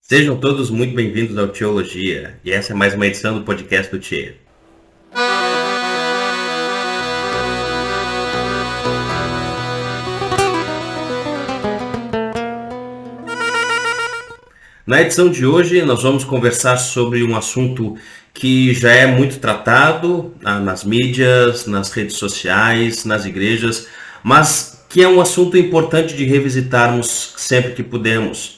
Sejam todos muito bem-vindos ao Teologia, e essa é mais uma edição do podcast do Tchê. Na edição de hoje, nós vamos conversar sobre um assunto que já é muito tratado nas mídias, nas redes sociais, nas igrejas, mas que é um assunto importante de revisitarmos sempre que pudermos.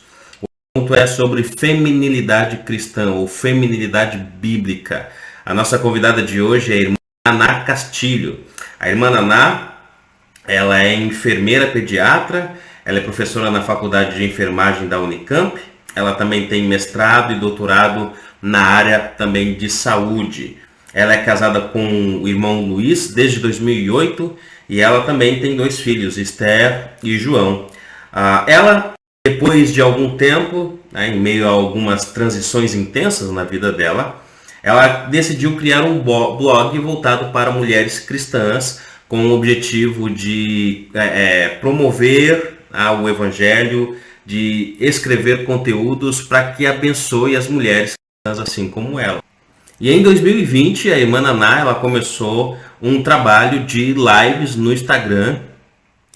O assunto é sobre feminilidade cristã ou feminilidade bíblica. A nossa convidada de hoje é a irmã Naná Castilho. A irmã Naná, ela é enfermeira pediatra, ela é professora na Faculdade de Enfermagem da Unicamp, ela também tem mestrado e doutorado na área também de saúde. Ela é casada com o irmão Luiz desde 2008 e ela também tem 2 filhos, Esther e João. Ela, depois de algum tempo, em meio a algumas transições intensas na vida dela, ela decidiu criar um blog voltado para mulheres cristãs com o objetivo de promover o evangelho, de escrever conteúdos para que abençoe as mulheres cristãs assim como ela. E em 2020, a irmã Naná, ela começou um trabalho de lives no Instagram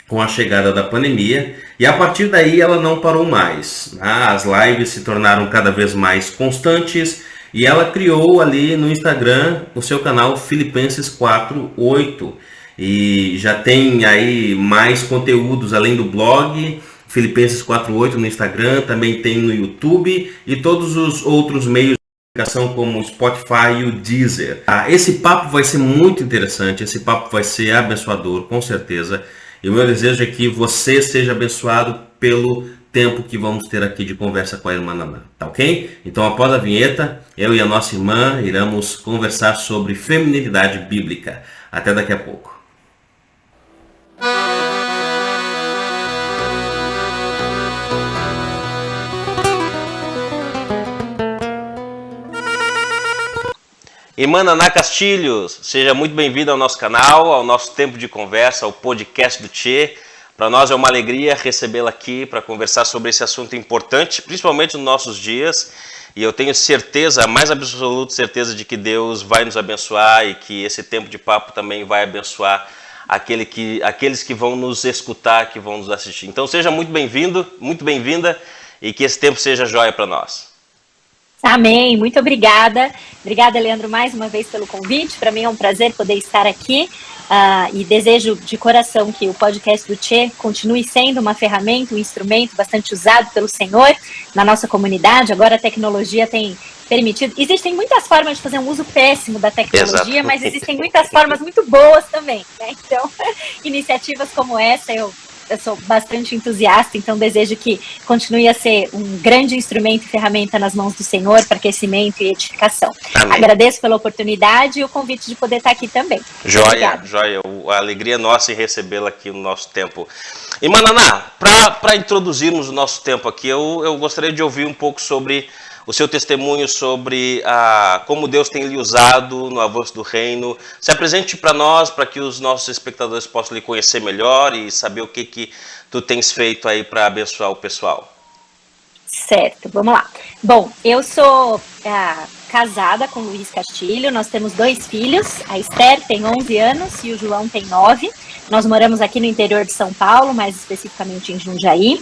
com a chegada da pandemia, e a partir daí ela não parou mais. As lives se tornaram cada vez mais constantes e ela criou ali no Instagram o seu canal Filipenses 4:8 e já tem aí mais conteúdos além do blog. Filipenses 4:8 no Instagram, também tem no YouTube e todos os outros meios de comunicação como o Spotify e o Deezer. Esse papo vai ser muito interessante, esse papo vai ser abençoador, com certeza. E o meu desejo é que você seja abençoado pelo tempo que vamos ter aqui de conversa com a irmã Naná, tá ok? Então, após a vinheta, eu e a nossa irmã iremos conversar sobre feminilidade bíblica. Até daqui a pouco. Irmã Naná Castilho, seja muito bem-vinda ao nosso canal, ao nosso tempo de conversa, ao podcast do Tchê. Para nós é uma alegria recebê-la aqui para conversar sobre esse assunto importante, principalmente nos nossos dias. E eu tenho certeza, a mais absoluta certeza, de que Deus vai nos abençoar e que esse tempo de papo também vai abençoar aqueles que vão nos escutar, que vão nos assistir. Então seja muito bem-vindo, muito bem-vinda e que esse tempo seja joia para nós. Amém, muito obrigada. Obrigada, Leandro, mais uma vez pelo convite. Para mim é um prazer poder estar aqui e desejo de coração que o podcast do Tchê continue sendo uma ferramenta, um instrumento bastante usado pelo Senhor na nossa comunidade. Agora a tecnologia tem permitido. Existem muitas formas de fazer um uso péssimo da tecnologia, Exato. Mas existem muitas formas muito boas também, né? Então, iniciativas como essa eu sou bastante entusiasta, então desejo que continue a ser um grande instrumento e ferramenta nas mãos do Senhor para crescimento e edificação. Amém. Agradeço pela oportunidade e o convite de poder estar aqui também. Joia, Obrigada. Joia. A alegria nossa em recebê-la aqui no nosso tempo. Irmã Naná, para introduzirmos o nosso tempo aqui, eu gostaria de ouvir um pouco sobre o seu testemunho, sobre como Deus tem lhe usado no avanço do reino. Se apresente para nós, para que os nossos espectadores possam lhe conhecer melhor e saber o que tu tens feito aí para abençoar o pessoal. Certo, vamos lá. Bom, eu sou casada com o Luiz Castilho, nós temos 2 filhos, a Esther tem 11 anos e o João tem 9. Nós moramos aqui no interior de São Paulo, mais especificamente em Jundiaí.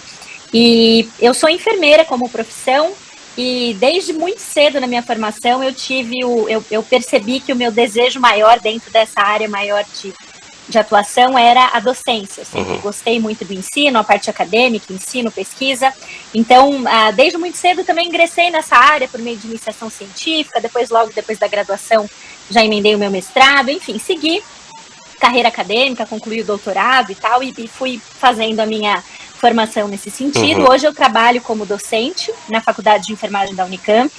E eu sou enfermeira como profissão. E desde muito cedo na minha formação eu percebi que o meu desejo maior dentro dessa área maior de atuação era a docência. Eu sempre gostei muito do ensino, a parte acadêmica, ensino, pesquisa. Então, desde muito cedo também ingressei nessa área por meio de iniciação científica, logo depois da graduação já emendei o meu mestrado, enfim, segui carreira acadêmica, concluí o doutorado e tal, e fui fazendo a minha formação nesse sentido. Hoje eu trabalho como docente na Faculdade de Enfermagem da Unicamp,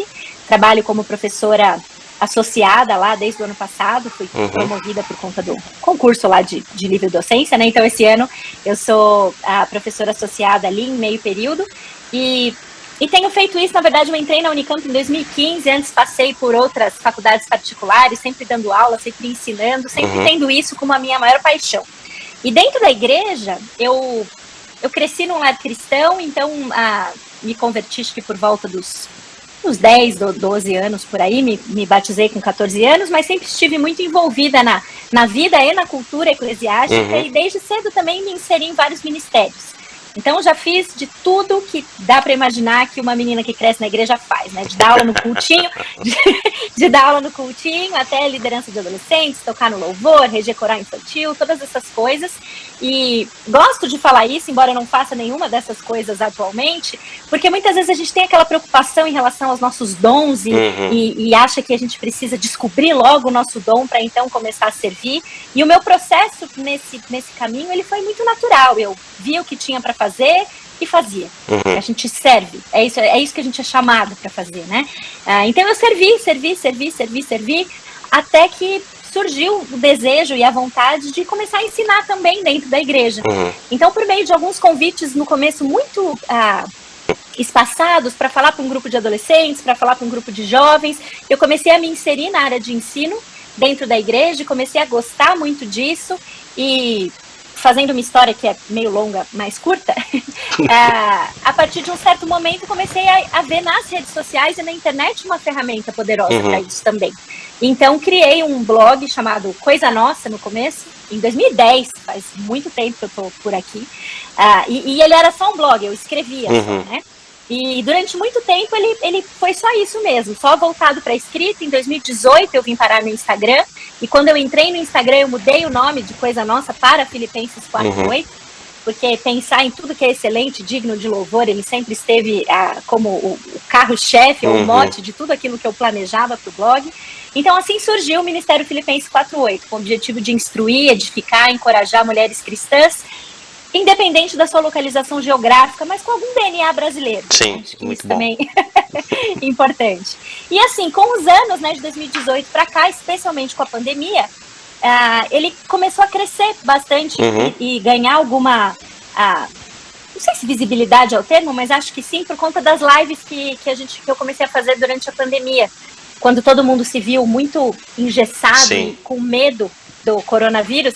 trabalho como professora associada lá desde o ano passado, fui promovida por conta do concurso lá de livre docência, né? Então esse ano eu sou a professora associada ali em meio período e tenho feito isso. Na verdade, eu entrei na Unicamp em 2015, antes passei por outras faculdades particulares, sempre dando aula, sempre ensinando, sempre tendo isso como a minha maior paixão. E dentro da igreja, eu cresci num lar cristão, então me converti acho que por volta dos uns 10, 12 anos por aí, me batizei com 14 anos, mas sempre estive muito envolvida na vida e na cultura eclesiástica e desde cedo também me inseri em vários ministérios. Então, já fiz de tudo que dá para imaginar que uma menina que cresce na igreja faz, né? De dar aula no cultinho, de dar aula no cultinho, até liderança de adolescentes, tocar no louvor, reger coral infantil, todas essas coisas. E gosto de falar isso, embora eu não faça nenhuma dessas coisas atualmente, porque muitas vezes a gente tem aquela preocupação em relação aos nossos dons e acha que a gente precisa descobrir logo o nosso dom para então começar a servir. E o meu processo nesse caminho, ele foi muito natural. Eu vi o que tinha para fazer e fazia. A gente serve. É isso que a gente é chamado para fazer, né? Então eu servi, até que surgiu o desejo e a vontade de começar a ensinar também dentro da igreja. Então, por meio de alguns convites no começo muito espaçados para falar para um grupo de adolescentes, para falar para um grupo de jovens, eu comecei a me inserir na área de ensino dentro da igreja, comecei a gostar muito disso e fazendo uma história que é meio longa, mais curta, a partir de um certo momento comecei a ver nas redes sociais e na internet uma ferramenta poderosa para isso também. Então criei um blog chamado Coisa Nossa no começo, em 2010, faz muito tempo que eu estou por aqui, e ele era só um blog, eu escrevia só, né? E durante muito tempo ele foi só isso mesmo, só voltado para a escrita. Em 2018 eu vim parar no Instagram, e quando eu entrei no Instagram eu mudei o nome de Coisa Nossa para Filipenses 4:8, porque pensar em tudo que é excelente, digno de louvor, ele sempre esteve como o carro-chefe, ou o mote de tudo aquilo que eu planejava para o blog. Então assim surgiu o Ministério Filipenses 4:8, com o objetivo de instruir, edificar, encorajar mulheres cristãs, independente da sua localização geográfica, mas com algum DNA brasileiro. Sim, acho que muito isso bom. também é importante. E assim, com os anos, né, de 2018 para cá, especialmente com a pandemia, ele começou a crescer bastante e ganhar alguma, não sei se visibilidade é o termo, mas acho que sim, por conta das lives que eu comecei a fazer durante a pandemia, quando todo mundo se viu muito engessado e com medo do coronavírus.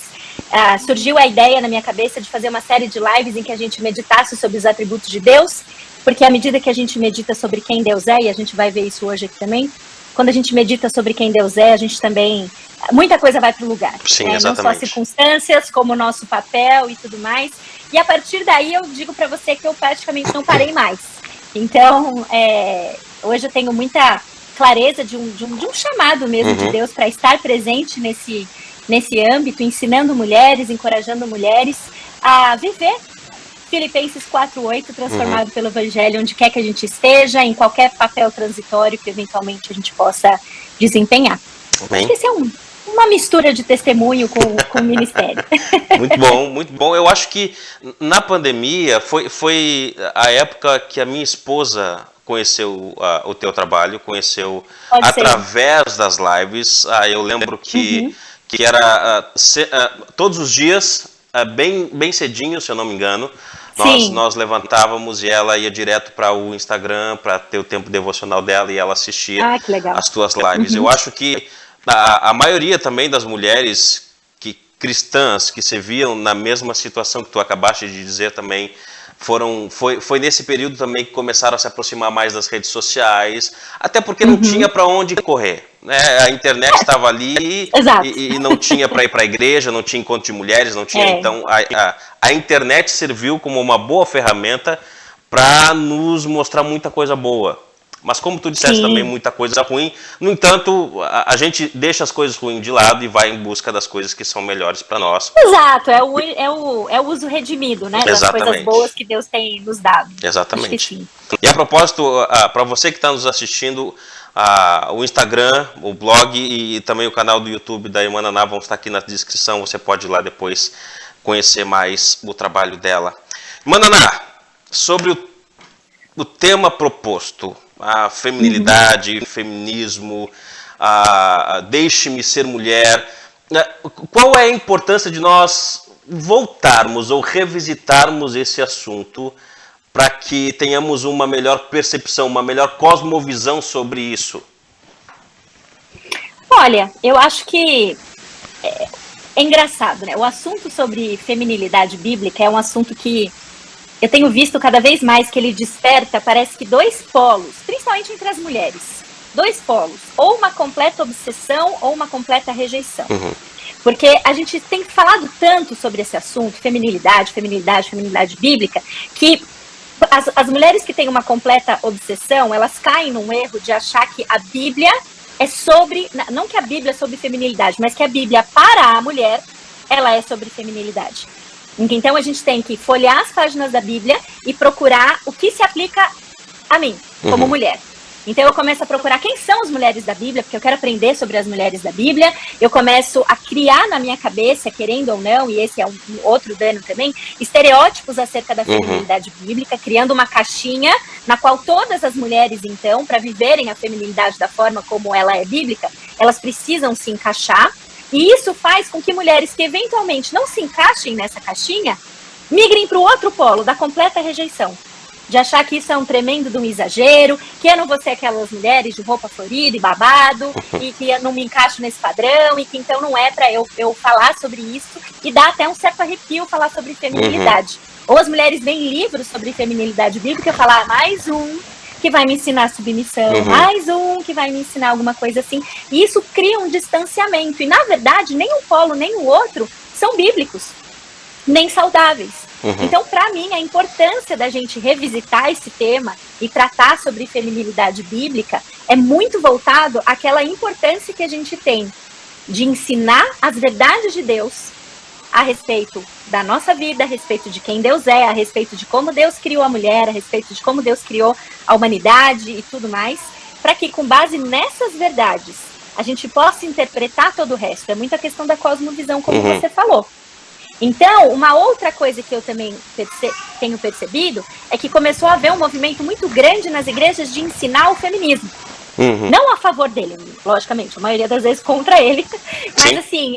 Surgiu a ideia na minha cabeça de fazer uma série de lives em que a gente meditasse sobre os atributos de Deus, porque à medida que a gente medita sobre quem Deus é, e a gente vai ver isso hoje aqui também, quando a gente medita sobre quem Deus é, a gente também, muita coisa vai para o lugar. Sim, né? Não só as circunstâncias, como o nosso papel e tudo mais. E a partir daí eu digo para você que eu praticamente não parei mais. Então, hoje eu tenho muita clareza de um chamado mesmo de Deus para estar presente nesse âmbito, ensinando mulheres, encorajando mulheres a viver Filipenses 4:8, transformado pelo Evangelho, onde quer que a gente esteja, em qualquer papel transitório que eventualmente a gente possa desempenhar. Bem. Acho que esse é uma mistura de testemunho com o ministério. Muito bom, muito bom. Eu acho que na pandemia foi a época que a minha esposa conheceu o teu trabalho, conheceu através das lives. Eu lembro que era todos os dias, bem cedinho, se eu não me engano, nós levantávamos e ela ia direto para o Instagram para ter o tempo devocional dela e ela assistia as tuas lives. Eu acho que a maioria também das mulheres cristãs que se viam na mesma situação que tu acabaste de dizer também, foi nesse período também que começaram a se aproximar mais das redes sociais, até porque não tinha para onde correr, né? A internet estava ali e não tinha para ir para a igreja, não tinha encontro de mulheres, não tinha. Então a internet serviu como uma boa ferramenta para nos mostrar muita coisa boa. Mas como tu disseste também, muita coisa ruim. No entanto, a gente deixa as coisas ruins de lado e vai em busca das coisas que são melhores para nós. Exato, é o uso redimido, né? Das coisas boas que Deus tem nos dado. Exatamente. Acho que sim. E a propósito, para você que está nos assistindo, o Instagram, o blog e também o canal do YouTube da irmã Naná vão estar aqui na descrição. Você pode ir lá depois conhecer mais o trabalho dela. Irmã Naná, sobre o tema proposto, a feminilidade, feminismo, deixe-me ser mulher. Qual é a importância de nós voltarmos ou revisitarmos esse assunto para que tenhamos uma melhor percepção, uma melhor cosmovisão sobre isso? Olha, eu acho que é engraçado, né? O assunto sobre feminilidade bíblica é um assunto que eu tenho visto cada vez mais que ele desperta, parece que 2 polos, principalmente entre as mulheres. 2 polos, ou uma completa obsessão ou uma completa rejeição. Porque a gente tem falado tanto sobre esse assunto, feminilidade bíblica, que as mulheres que têm uma completa obsessão, elas caem num erro de achar que a Bíblia é sobre, não que a Bíblia é sobre feminilidade, mas que a Bíblia para a mulher, ela é sobre feminilidade. Então a gente tem que folhear as páginas da Bíblia e procurar o que se aplica a mim, como mulher. Então eu começo a procurar quem são as mulheres da Bíblia, porque eu quero aprender sobre as mulheres da Bíblia. Eu começo a criar na minha cabeça, querendo ou não, e esse é um outro dano também, estereótipos acerca da feminilidade bíblica, criando uma caixinha na qual todas as mulheres, então, para viverem a feminilidade da forma como ela é bíblica, elas precisam se encaixar. E isso faz com que mulheres que eventualmente não se encaixem nessa caixinha migrem para o outro polo, da completa rejeição. De achar que isso é um tremendo de um exagero, que eu não vou ser aquelas mulheres de roupa florida e babado, e que eu não me encaixo nesse padrão, e que então não é para eu falar sobre isso, e dá até um certo arrepio falar sobre feminilidade. Ou as mulheres veem livros sobre feminilidade bíblica e falam, mais um que vai me ensinar submissão, mais um que vai me ensinar alguma coisa assim, e isso cria um distanciamento, e na verdade nem um polo nem o outro são bíblicos, nem saudáveis. Então, para mim, a importância da gente revisitar esse tema e tratar sobre feminilidade bíblica é muito voltado àquela importância que a gente tem de ensinar as verdades de Deus a respeito da nossa vida, a respeito de quem Deus é, a respeito de como Deus criou a mulher, a respeito de como Deus criou a humanidade e tudo mais, para que com base nessas verdades a gente possa interpretar todo o resto. É muita questão da cosmovisão, como você falou. Então, uma outra coisa que eu também tenho percebido é que começou a haver um movimento muito grande nas igrejas de ensinar o feminismo. Não a favor dele, logicamente, a maioria das vezes contra ele. Mas assim,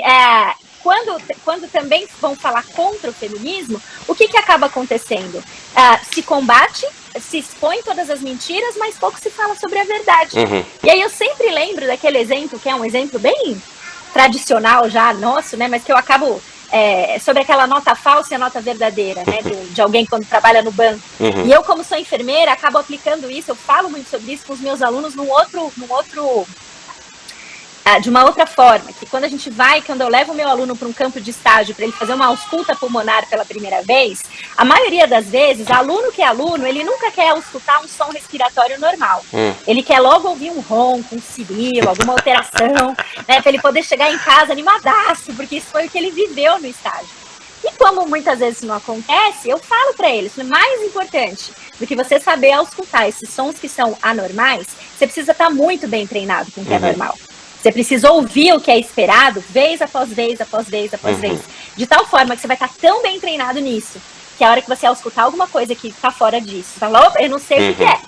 quando também vão falar contra o feminismo, o que acaba acontecendo? Se combate, se expõe todas as mentiras, mas pouco se fala sobre a verdade. E aí eu sempre lembro daquele exemplo, que é um exemplo bem tradicional já nosso, né? Mas que eu acabo... sobre aquela nota falsa e a nota verdadeira, né, de alguém quando trabalha no banco. E eu, como sou enfermeira, acabo aplicando isso, eu falo muito sobre isso com os meus alunos de uma outra forma, que quando eu levo o meu aluno para um campo de estágio para ele fazer uma ausculta pulmonar pela primeira vez, a maioria das vezes, aluno que é aluno, ele nunca quer auscultar um som respiratório normal. Ele quer logo ouvir um ronco, um cirilo, alguma alteração, né, para ele poder chegar em casa animadaço, porque isso foi o que ele viveu no estágio. E como muitas vezes isso não acontece, eu falo para eles, mais importante do que você saber auscultar esses sons que são anormais, você precisa estar muito bem treinado com o que é normal. Você precisa ouvir o que é esperado, vez após vez, após vez, após vez. De tal forma que você vai estar tão bem treinado nisso, que a hora que você escutar alguma coisa que está fora disso, você fala, opa, eu não sei o que é.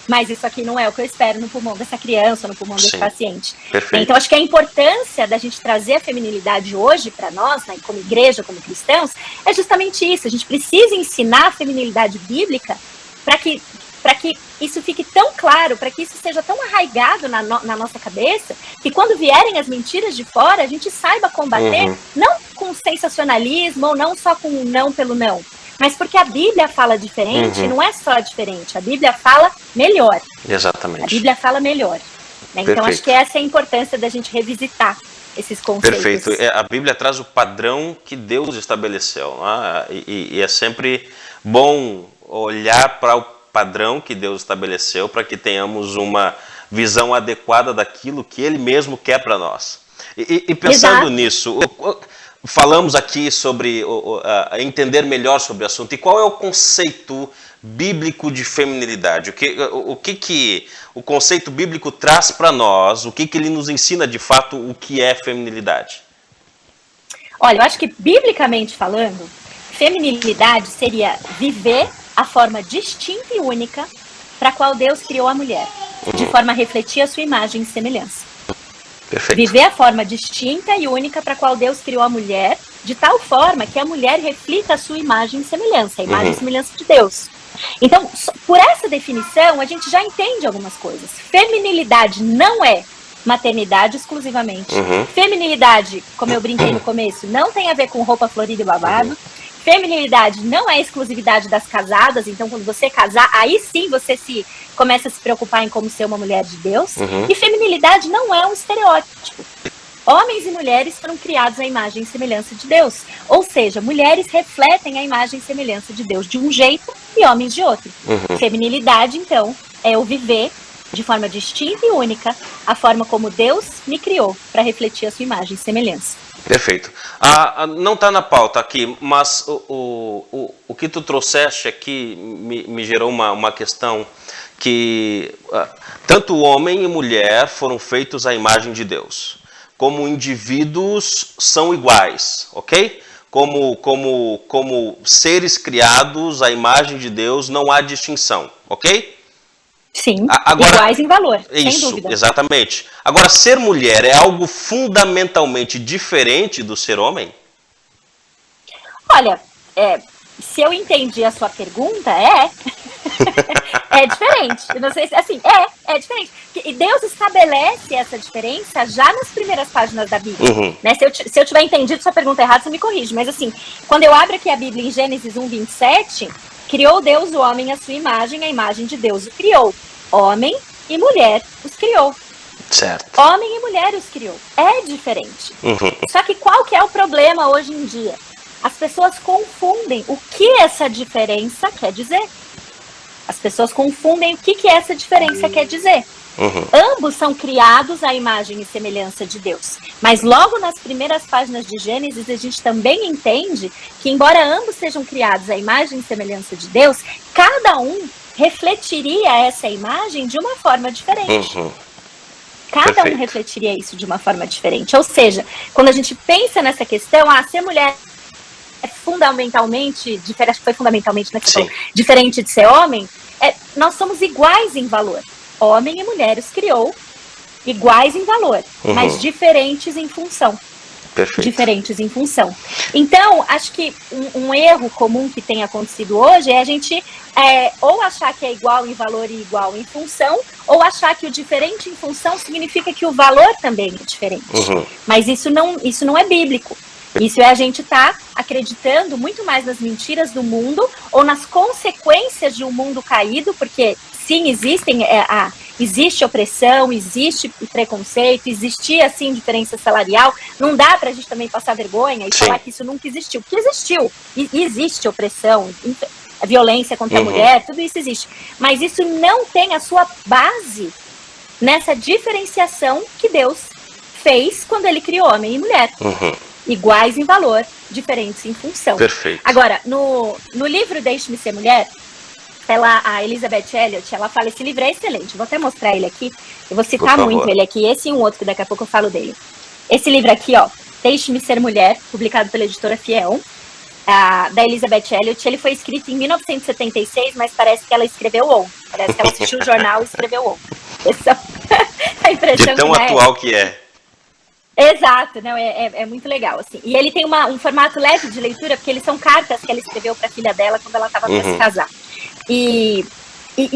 Mas isso aqui não é o que eu espero no pulmão dessa criança, no pulmão desse paciente. Perfeito. Então, acho que a importância da gente trazer a feminilidade hoje para nós, né, como igreja, como cristãos, é justamente isso. A gente precisa ensinar a feminilidade bíblica para que isso fique tão claro, para que isso seja tão arraigado na nossa cabeça, que quando vierem as mentiras de fora, a gente saiba combater, não com sensacionalismo, ou não só com um não pelo não, mas porque a Bíblia fala diferente, não é só diferente, a Bíblia fala melhor. Exatamente. A Bíblia fala melhor. Né? Então, acho que essa é a importância da gente revisitar esses conceitos. Perfeito. A Bíblia traz o padrão que Deus estabeleceu, né? E é sempre bom olhar para o padrão que Deus estabeleceu para que tenhamos uma visão adequada daquilo que Ele mesmo quer para nós. E pensando nisso, falamos aqui sobre entender melhor sobre o assunto. E qual é o conceito bíblico de feminilidade? O que o conceito bíblico traz para nós? O que ele nos ensina de fato o que é feminilidade? Olha, eu acho que biblicamente falando, feminilidade seria viver a forma distinta e única para a qual Deus criou a mulher, de forma a refletir a sua imagem e semelhança. Perfeito. Viver a forma distinta e única para a qual Deus criou a mulher, de tal forma que a mulher reflita a sua imagem e semelhança, a imagem e semelhança de Deus. Então, por essa definição, a gente já entende algumas coisas. Feminilidade não é maternidade exclusivamente. Feminilidade, como eu brinquei no começo, não tem a ver com roupa florida e babado. Feminilidade não é exclusividade das casadas, então quando você casar, aí sim você começa a se preocupar em como ser uma mulher de Deus. E feminilidade não é um estereótipo. Homens e mulheres foram criados à imagem e semelhança de Deus. Ou seja, mulheres refletem a imagem e semelhança de Deus de um jeito e homens de outro. Feminilidade, então, é eu viver de forma distinta e única a forma como Deus me criou para refletir a sua imagem e semelhança. Perfeito. Não está na pauta aqui, mas o que tu trouxeste aqui me gerou uma questão que tanto homem e mulher foram feitos à imagem de Deus. Como indivíduos são iguais, ok? Como seres criados à imagem de Deus, não há distinção, ok? Sim, agora, iguais em valor, sem dúvida. Exatamente. Agora, ser mulher é algo fundamentalmente diferente do ser homem? Olha, se eu entendi a sua pergunta, é diferente. Eu não sei se, assim, é diferente. E Deus estabelece essa diferença já nas primeiras páginas da Bíblia. Né? Se eu tiver entendido sua pergunta errada, você me corrige. Mas assim, quando eu abro aqui a Bíblia em Gênesis 1:27, criou Deus o homem à sua imagem, a imagem de Deus o criou. Homem e mulher os criou. Certo. Homem e mulher os criou. É diferente. Só que qual que é o problema hoje em dia? As pessoas confundem o que essa diferença quer dizer. As pessoas confundem o que essa diferença quer dizer. Ambos são criados à imagem e semelhança de Deus. Mas logo nas primeiras páginas de Gênesis, a gente também entende que, embora ambos sejam criados à imagem e semelhança de Deus, cada um refletiria essa imagem de uma forma diferente. Cada um refletiria isso de uma forma diferente. Ou seja, quando a gente pensa nessa questão, ser mulher é fundamentalmente diferente, foi fundamentalmente, né, diferente de ser homem, nós somos iguais em valor. Homem e mulher os criou iguais em valor, mas diferentes em função. Perfeito. Diferentes em função. Então, acho que um erro comum que tem acontecido hoje é a gente ou achar que é igual em valor e igual em função, ou achar que o diferente em função significa que o valor também é diferente. Mas isso não é bíblico. Isso é a gente estar acreditando muito mais nas mentiras do mundo ou nas consequências de um mundo caído, porque sim, existe opressão, existe preconceito, existia sim diferença salarial. Não dá pra gente também passar vergonha e falar que isso nunca existiu. Porque existiu. E existe opressão, a violência contra a mulher, tudo isso existe. Mas isso não tem a sua base nessa diferenciação que Deus fez quando ele criou homem e mulher. Iguais em valor, diferentes em função. Perfeito. Agora, no livro Deixe-me Ser Mulher, a Elizabeth Elliot, ela fala, esse livro é excelente, vou até mostrar ele aqui, eu vou citar muito ele aqui, esse e um outro que daqui a pouco eu falo dele. Esse livro aqui, Deixe-me Ser Mulher, publicado pela editora Fiel, da Elizabeth Elliot, ele foi escrito em 1976, mas parece que ela escreveu ontem, parece que ela assistiu o jornal e escreveu ontem. A impressão de tão atual que é. Exato, não, é muito legal, assim. E ele tem um formato leve de leitura, porque eles são cartas que ela escreveu para a filha dela quando ela estava para se casar. E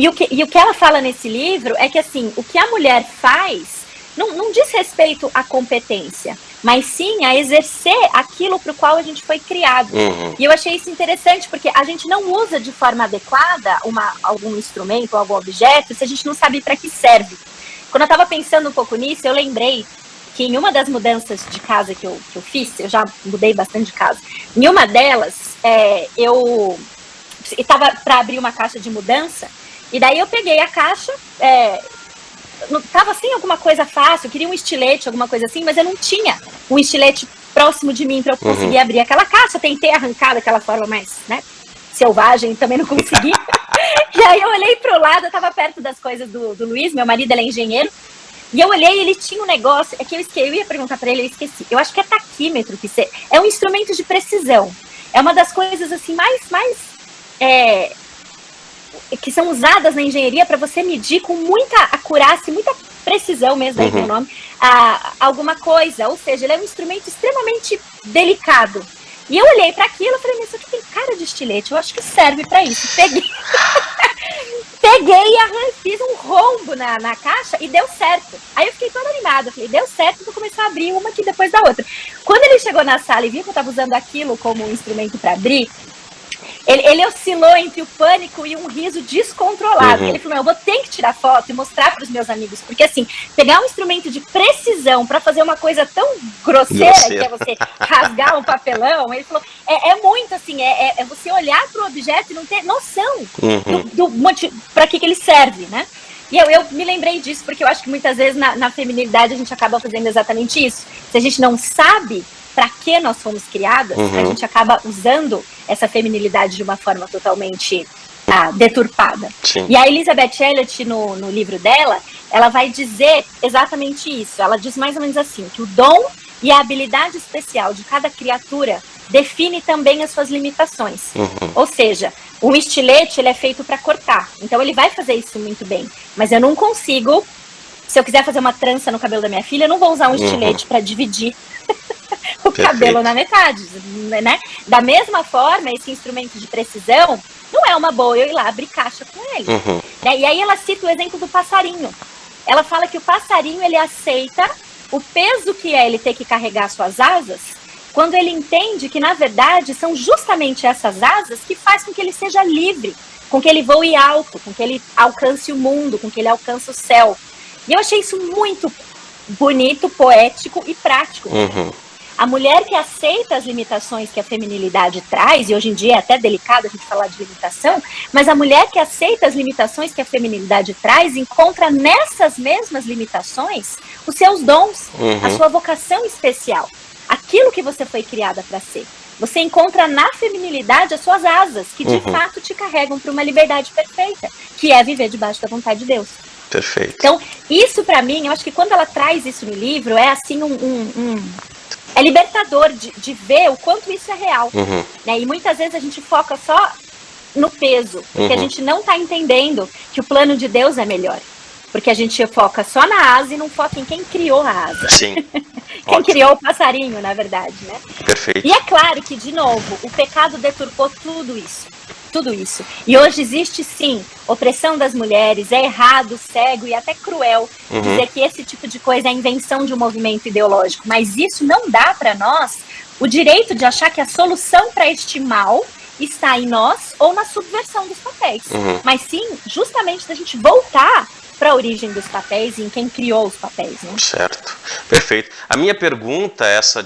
o que ela fala nesse livro é que, assim, o que a mulher faz não diz respeito à competência, mas sim a exercer aquilo para o qual a gente foi criado. E eu achei isso interessante, porque a gente não usa de forma adequada algum instrumento, algum objeto, se a gente não sabe para que serve. Quando eu estava pensando um pouco nisso, eu lembrei que em uma das mudanças de casa que eu fiz, eu já mudei bastante de casa, em uma delas, eu estava para abrir uma caixa de mudança, e daí eu peguei a caixa, estava sem alguma coisa fácil, eu queria um estilete, alguma coisa assim, mas eu não tinha um estilete próximo de mim para eu conseguir abrir aquela caixa, tentei arrancar daquela forma mais, né, selvagem, também não consegui. E aí eu olhei para o lado, eu estava perto das coisas do Luiz, meu marido, ele é engenheiro, e eu olhei e ele tinha um negócio, que eu ia perguntar para ele, eu esqueci. Eu acho que é taquímetro, é um instrumento de precisão. É uma das coisas assim mais que são usadas na engenharia para você medir com muita acurácia, muita precisão mesmo, aí o nome, alguma coisa. Ou seja, ele é um instrumento extremamente delicado. E eu olhei para aquilo e falei, mas isso aqui tem cara de estilete, eu acho que serve para isso. Peguei e fiz um rombo na caixa e deu certo. Aí eu fiquei toda animada, falei, deu certo, vou começar a abrir uma aqui depois da outra. Quando ele chegou na sala e viu que eu estava usando aquilo como um instrumento para abrir, ele oscilou entre o pânico e um riso descontrolado. Ele falou, eu vou ter que tirar foto e mostrar para os meus amigos, porque assim, pegar um instrumento de precisão para fazer uma coisa tão grosseira, que é você rasgar um papelão, ele falou, é muito assim, é você olhar para o objeto e não ter noção do motivo, para que ele serve, né? E eu me lembrei disso, porque eu acho que muitas vezes na feminilidade a gente acaba fazendo exatamente isso. Se a gente não sabe para que nós fomos criadas, a gente acaba usando essa feminilidade de uma forma totalmente deturpada. Sim. E a Elizabeth Elliot, no livro dela, ela vai dizer exatamente isso. Ela diz mais ou menos assim, que o dom e a habilidade especial de cada criatura define também as suas limitações. Ou seja, um estilete ele é feito para cortar, então ele vai fazer isso muito bem, mas eu não consigo, se eu quiser fazer uma trança no cabelo da minha filha, eu não vou usar um estilete para dividir o cabelo na metade, né? Da mesma forma, esse instrumento de precisão não é uma boa eu ir lá abrir caixa com ele. Né? E aí ela cita o exemplo do passarinho. Ela fala que o passarinho ele aceita o peso que é ele ter que carregar suas asas, quando ele entende que na verdade são justamente essas asas que faz com que ele seja livre, com que ele voe alto, com que ele alcance o mundo, com que ele alcance o céu. E eu achei isso muito bonito, poético e prático. A mulher que aceita as limitações que a feminilidade traz, e hoje em dia é até delicado a gente falar de limitação, mas a mulher que aceita as limitações que a feminilidade traz, encontra nessas mesmas limitações os seus dons, a sua vocação especial, aquilo que você foi criada para ser. Você encontra na feminilidade as suas asas, que de fato te carregam para uma liberdade perfeita, que é viver debaixo da vontade de Deus. Perfeito. Então, isso para mim, eu acho que quando ela traz isso no livro, é assim é libertador de ver o quanto isso é real. Né? E muitas vezes a gente foca só no peso, porque a gente não está entendendo que o plano de Deus é melhor. Porque a gente foca só na asa e não foca em quem criou a asa. Sim. Quem criou o passarinho, na verdade, né? Perfeito. E é claro que, de novo, o pecado deturpou tudo isso. Tudo isso. E hoje existe, sim, opressão das mulheres, é errado, cego e até cruel dizer que esse tipo de coisa é invenção de um movimento ideológico. Mas isso não dá para nós o direito de achar que a solução para este mal está em nós ou na subversão dos papéis. Mas sim, justamente da gente voltar para a origem dos papéis e em quem criou os papéis. Né? Certo, perfeito. A minha pergunta, essa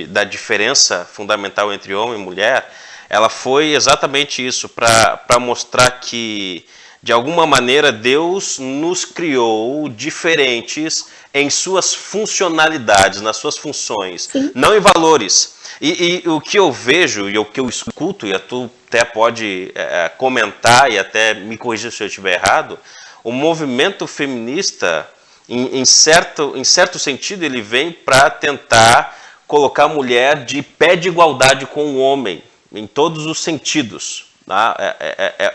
da diferença fundamental entre homem e mulher, ela foi exatamente isso, para mostrar que, de alguma maneira, Deus nos criou diferentes em suas funcionalidades, nas suas funções, não em valores. E o que eu vejo, e o que eu escuto, e tu até pode comentar e até me corrigir se eu estiver errado, o movimento feminista, em certo sentido, ele vem para tentar colocar a mulher de pé de igualdade com o homem, em todos os sentidos. Tá?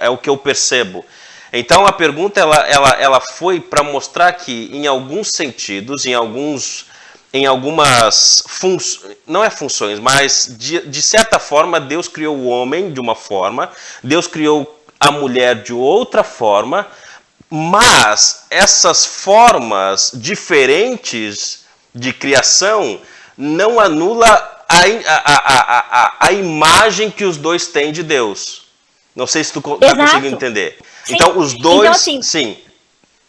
É o que eu percebo. Então a pergunta ela foi para mostrar que, em alguns sentidos, em algumas funções, não é funções, mas de certa forma Deus criou o homem de uma forma, Deus criou a mulher de outra forma, mas essas formas diferentes de criação não anula a imagem que os dois têm de Deus. Não sei se tu está conseguindo entender. Sim. Então, os dois... Então, assim, sim.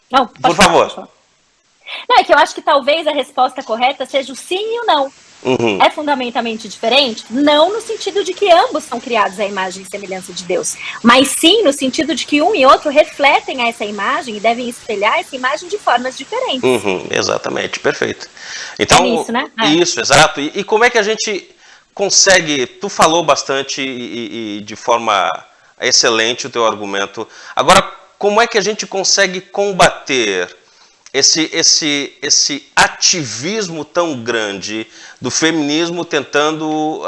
Não, por favor. Não, é que eu acho que talvez a resposta correta seja o sim e o não. É fundamentalmente diferente? Não no sentido de que ambos são criados à imagem e semelhança de Deus, mas sim no sentido de que um e outro refletem essa imagem e devem espelhar essa imagem de formas diferentes. Exatamente, perfeito. Então, isso, né? Isso, exato. E como é que a gente consegue... Tu falou bastante e de forma excelente o teu argumento. Agora, como é que a gente consegue combater esse ativismo tão grande do feminismo tentando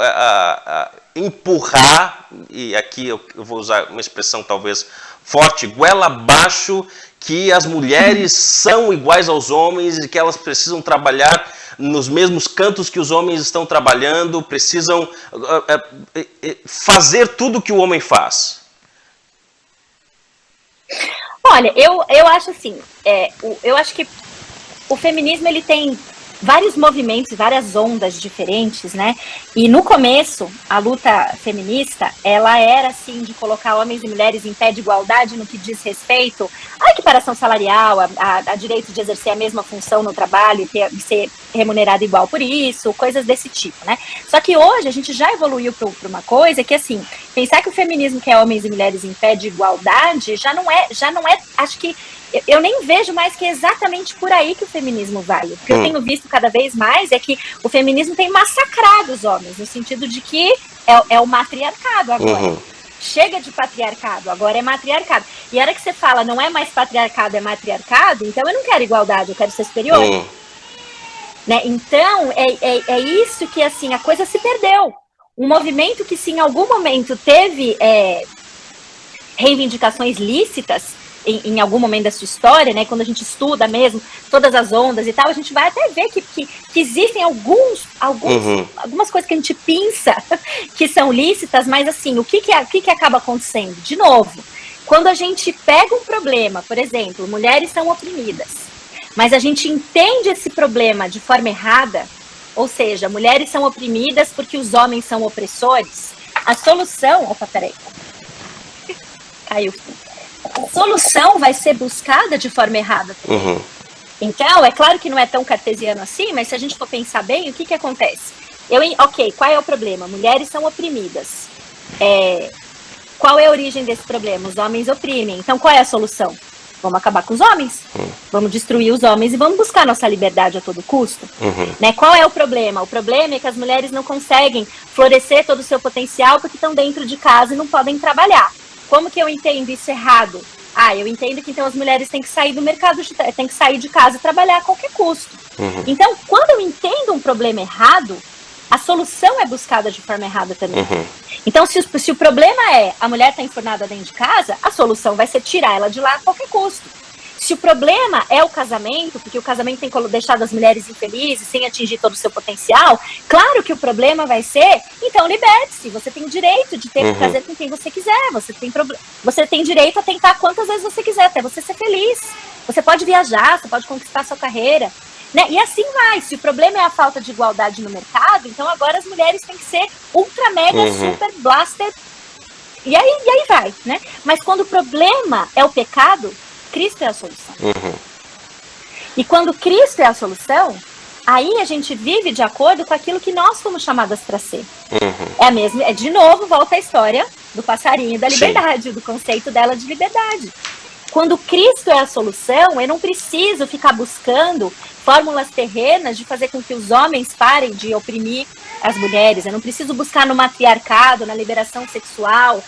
empurrar, e aqui eu vou usar uma expressão talvez forte, goela abaixo, que as mulheres são iguais aos homens e que elas precisam trabalhar nos mesmos cantos que os homens estão trabalhando, precisam fazer tudo que o homem faz? Olha, eu acho assim, eu acho que o feminismo ele tem vários movimentos, várias ondas diferentes, né? E no começo, a luta feminista, ela era, assim, de colocar homens e mulheres em pé de igualdade no que diz respeito à equiparação salarial, a direito de exercer a mesma função no trabalho e ser remunerado igual por isso, coisas desse tipo, né? Só que hoje a gente já evoluiu para uma coisa que, assim, pensar que o feminismo quer homens e mulheres em pé de igualdade já não é, acho que eu nem vejo mais que é exatamente por aí que o feminismo vai. O que eu tenho visto cada vez mais é que o feminismo tem massacrado os homens, no sentido de que é o matriarcado agora. Chega de patriarcado, agora é matriarcado. E a hora que você fala, não é mais patriarcado, é matriarcado, então eu não quero igualdade, eu quero ser superior. Né? Então, é isso que, assim, a coisa se perdeu. Um movimento que, se em algum momento teve reivindicações lícitas, em algum momento da sua história, né, quando a gente estuda mesmo todas as ondas e tal, a gente vai até ver que existem algumas coisas que a gente pensa que são lícitas, mas assim, o que acaba acontecendo? De novo, quando a gente pega um problema, por exemplo, mulheres são oprimidas, mas a gente entende esse problema de forma errada, ou seja, mulheres são oprimidas porque os homens são opressores, a solução... Opa, peraí. Caiu. A solução vai ser buscada de forma errada. Então, é claro que não é tão cartesiano assim, mas se a gente for pensar bem, o que acontece? Ok, qual é o problema? Mulheres são oprimidas. Qual é a origem desse problema? Os homens oprimem. Então, qual é a solução? Vamos acabar com os homens. Vamos destruir os homens e vamos buscar nossa liberdade a todo custo. Né? Qual é o problema? O problema é que as mulheres não conseguem florescer todo o seu potencial porque estão dentro de casa e não podem trabalhar. Como que eu entendo isso errado? Eu entendo que então as mulheres têm que sair do mercado, têm que sair de casa e trabalhar a qualquer custo. Então, quando eu entendo um problema errado, a solução é buscada de forma errada também. Então, se o problema é a mulher está enfurnada dentro de casa, a solução vai ser tirar ela de lá a qualquer custo. Se o problema é o casamento, porque o casamento tem deixado as mulheres infelizes, sem atingir todo o seu potencial, claro que o problema vai ser, então liberte-se, você tem o direito de ter prazer com quem você quiser, você tem direito a tentar quantas vezes você quiser, até você ser feliz. Você pode viajar, você pode conquistar a sua carreira. Né? E assim vai. Se o problema é a falta de igualdade no mercado, então agora as mulheres têm que ser ultra, mega, super, blaster. E aí vai, né? Mas quando o problema é o pecado, Cristo é a solução. E quando Cristo é a solução, aí a gente vive de acordo com aquilo que nós fomos chamadas para ser. De novo, volta a história do passarinho da liberdade, do conceito dela de liberdade. Quando Cristo é a solução, eu não preciso ficar buscando fórmulas terrenas de fazer com que os homens parem de oprimir as mulheres. Eu não preciso buscar no matriarcado, na liberação sexual,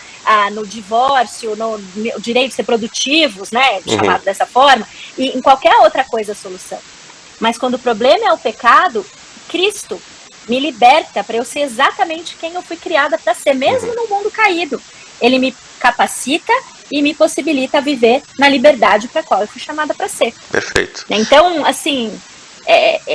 no divórcio, no direito de ser produtivos, né, chamado dessa forma, e em qualquer outra coisa a solução. Mas quando o problema é o pecado, Cristo me liberta para eu ser exatamente quem eu fui criada para ser, mesmo no mundo caído. Ele me capacita e me possibilita viver na liberdade para a qual eu fui chamada para ser. Perfeito. Então, assim,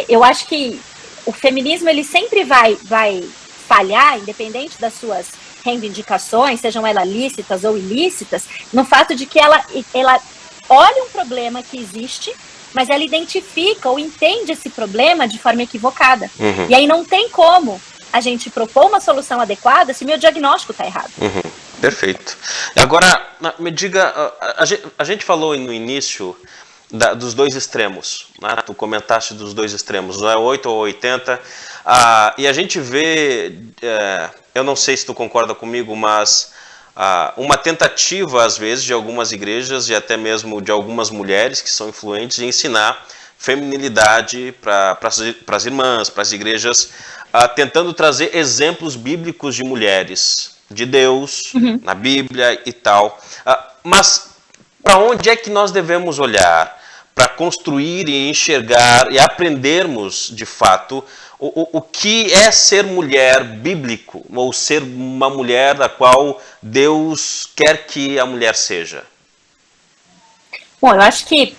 eu acho que o feminismo ele sempre vai falhar, independente das suas reivindicações, sejam elas lícitas ou ilícitas, no fato de que ela olha um problema que existe, mas ela identifica ou entende esse problema de forma equivocada. E aí não tem como a gente propor uma solução adequada se meu diagnóstico está errado. Perfeito. Agora, me diga, a gente falou no início dos dois extremos, né? Tu comentaste dos dois extremos, não é 8 ou 80, e a gente vê, eu não sei se tu concorda comigo, mas uma tentativa às vezes de algumas igrejas e até mesmo de algumas mulheres que são influentes de ensinar feminilidade para as irmãs, para as igrejas, tentando trazer exemplos bíblicos de mulheres, de Deus, na Bíblia e tal. Mas para onde é que nós devemos olhar para construir e enxergar e aprendermos, de fato, o que é ser mulher bíblico, ou ser uma mulher da qual Deus quer que a mulher seja? Bom, eu acho que,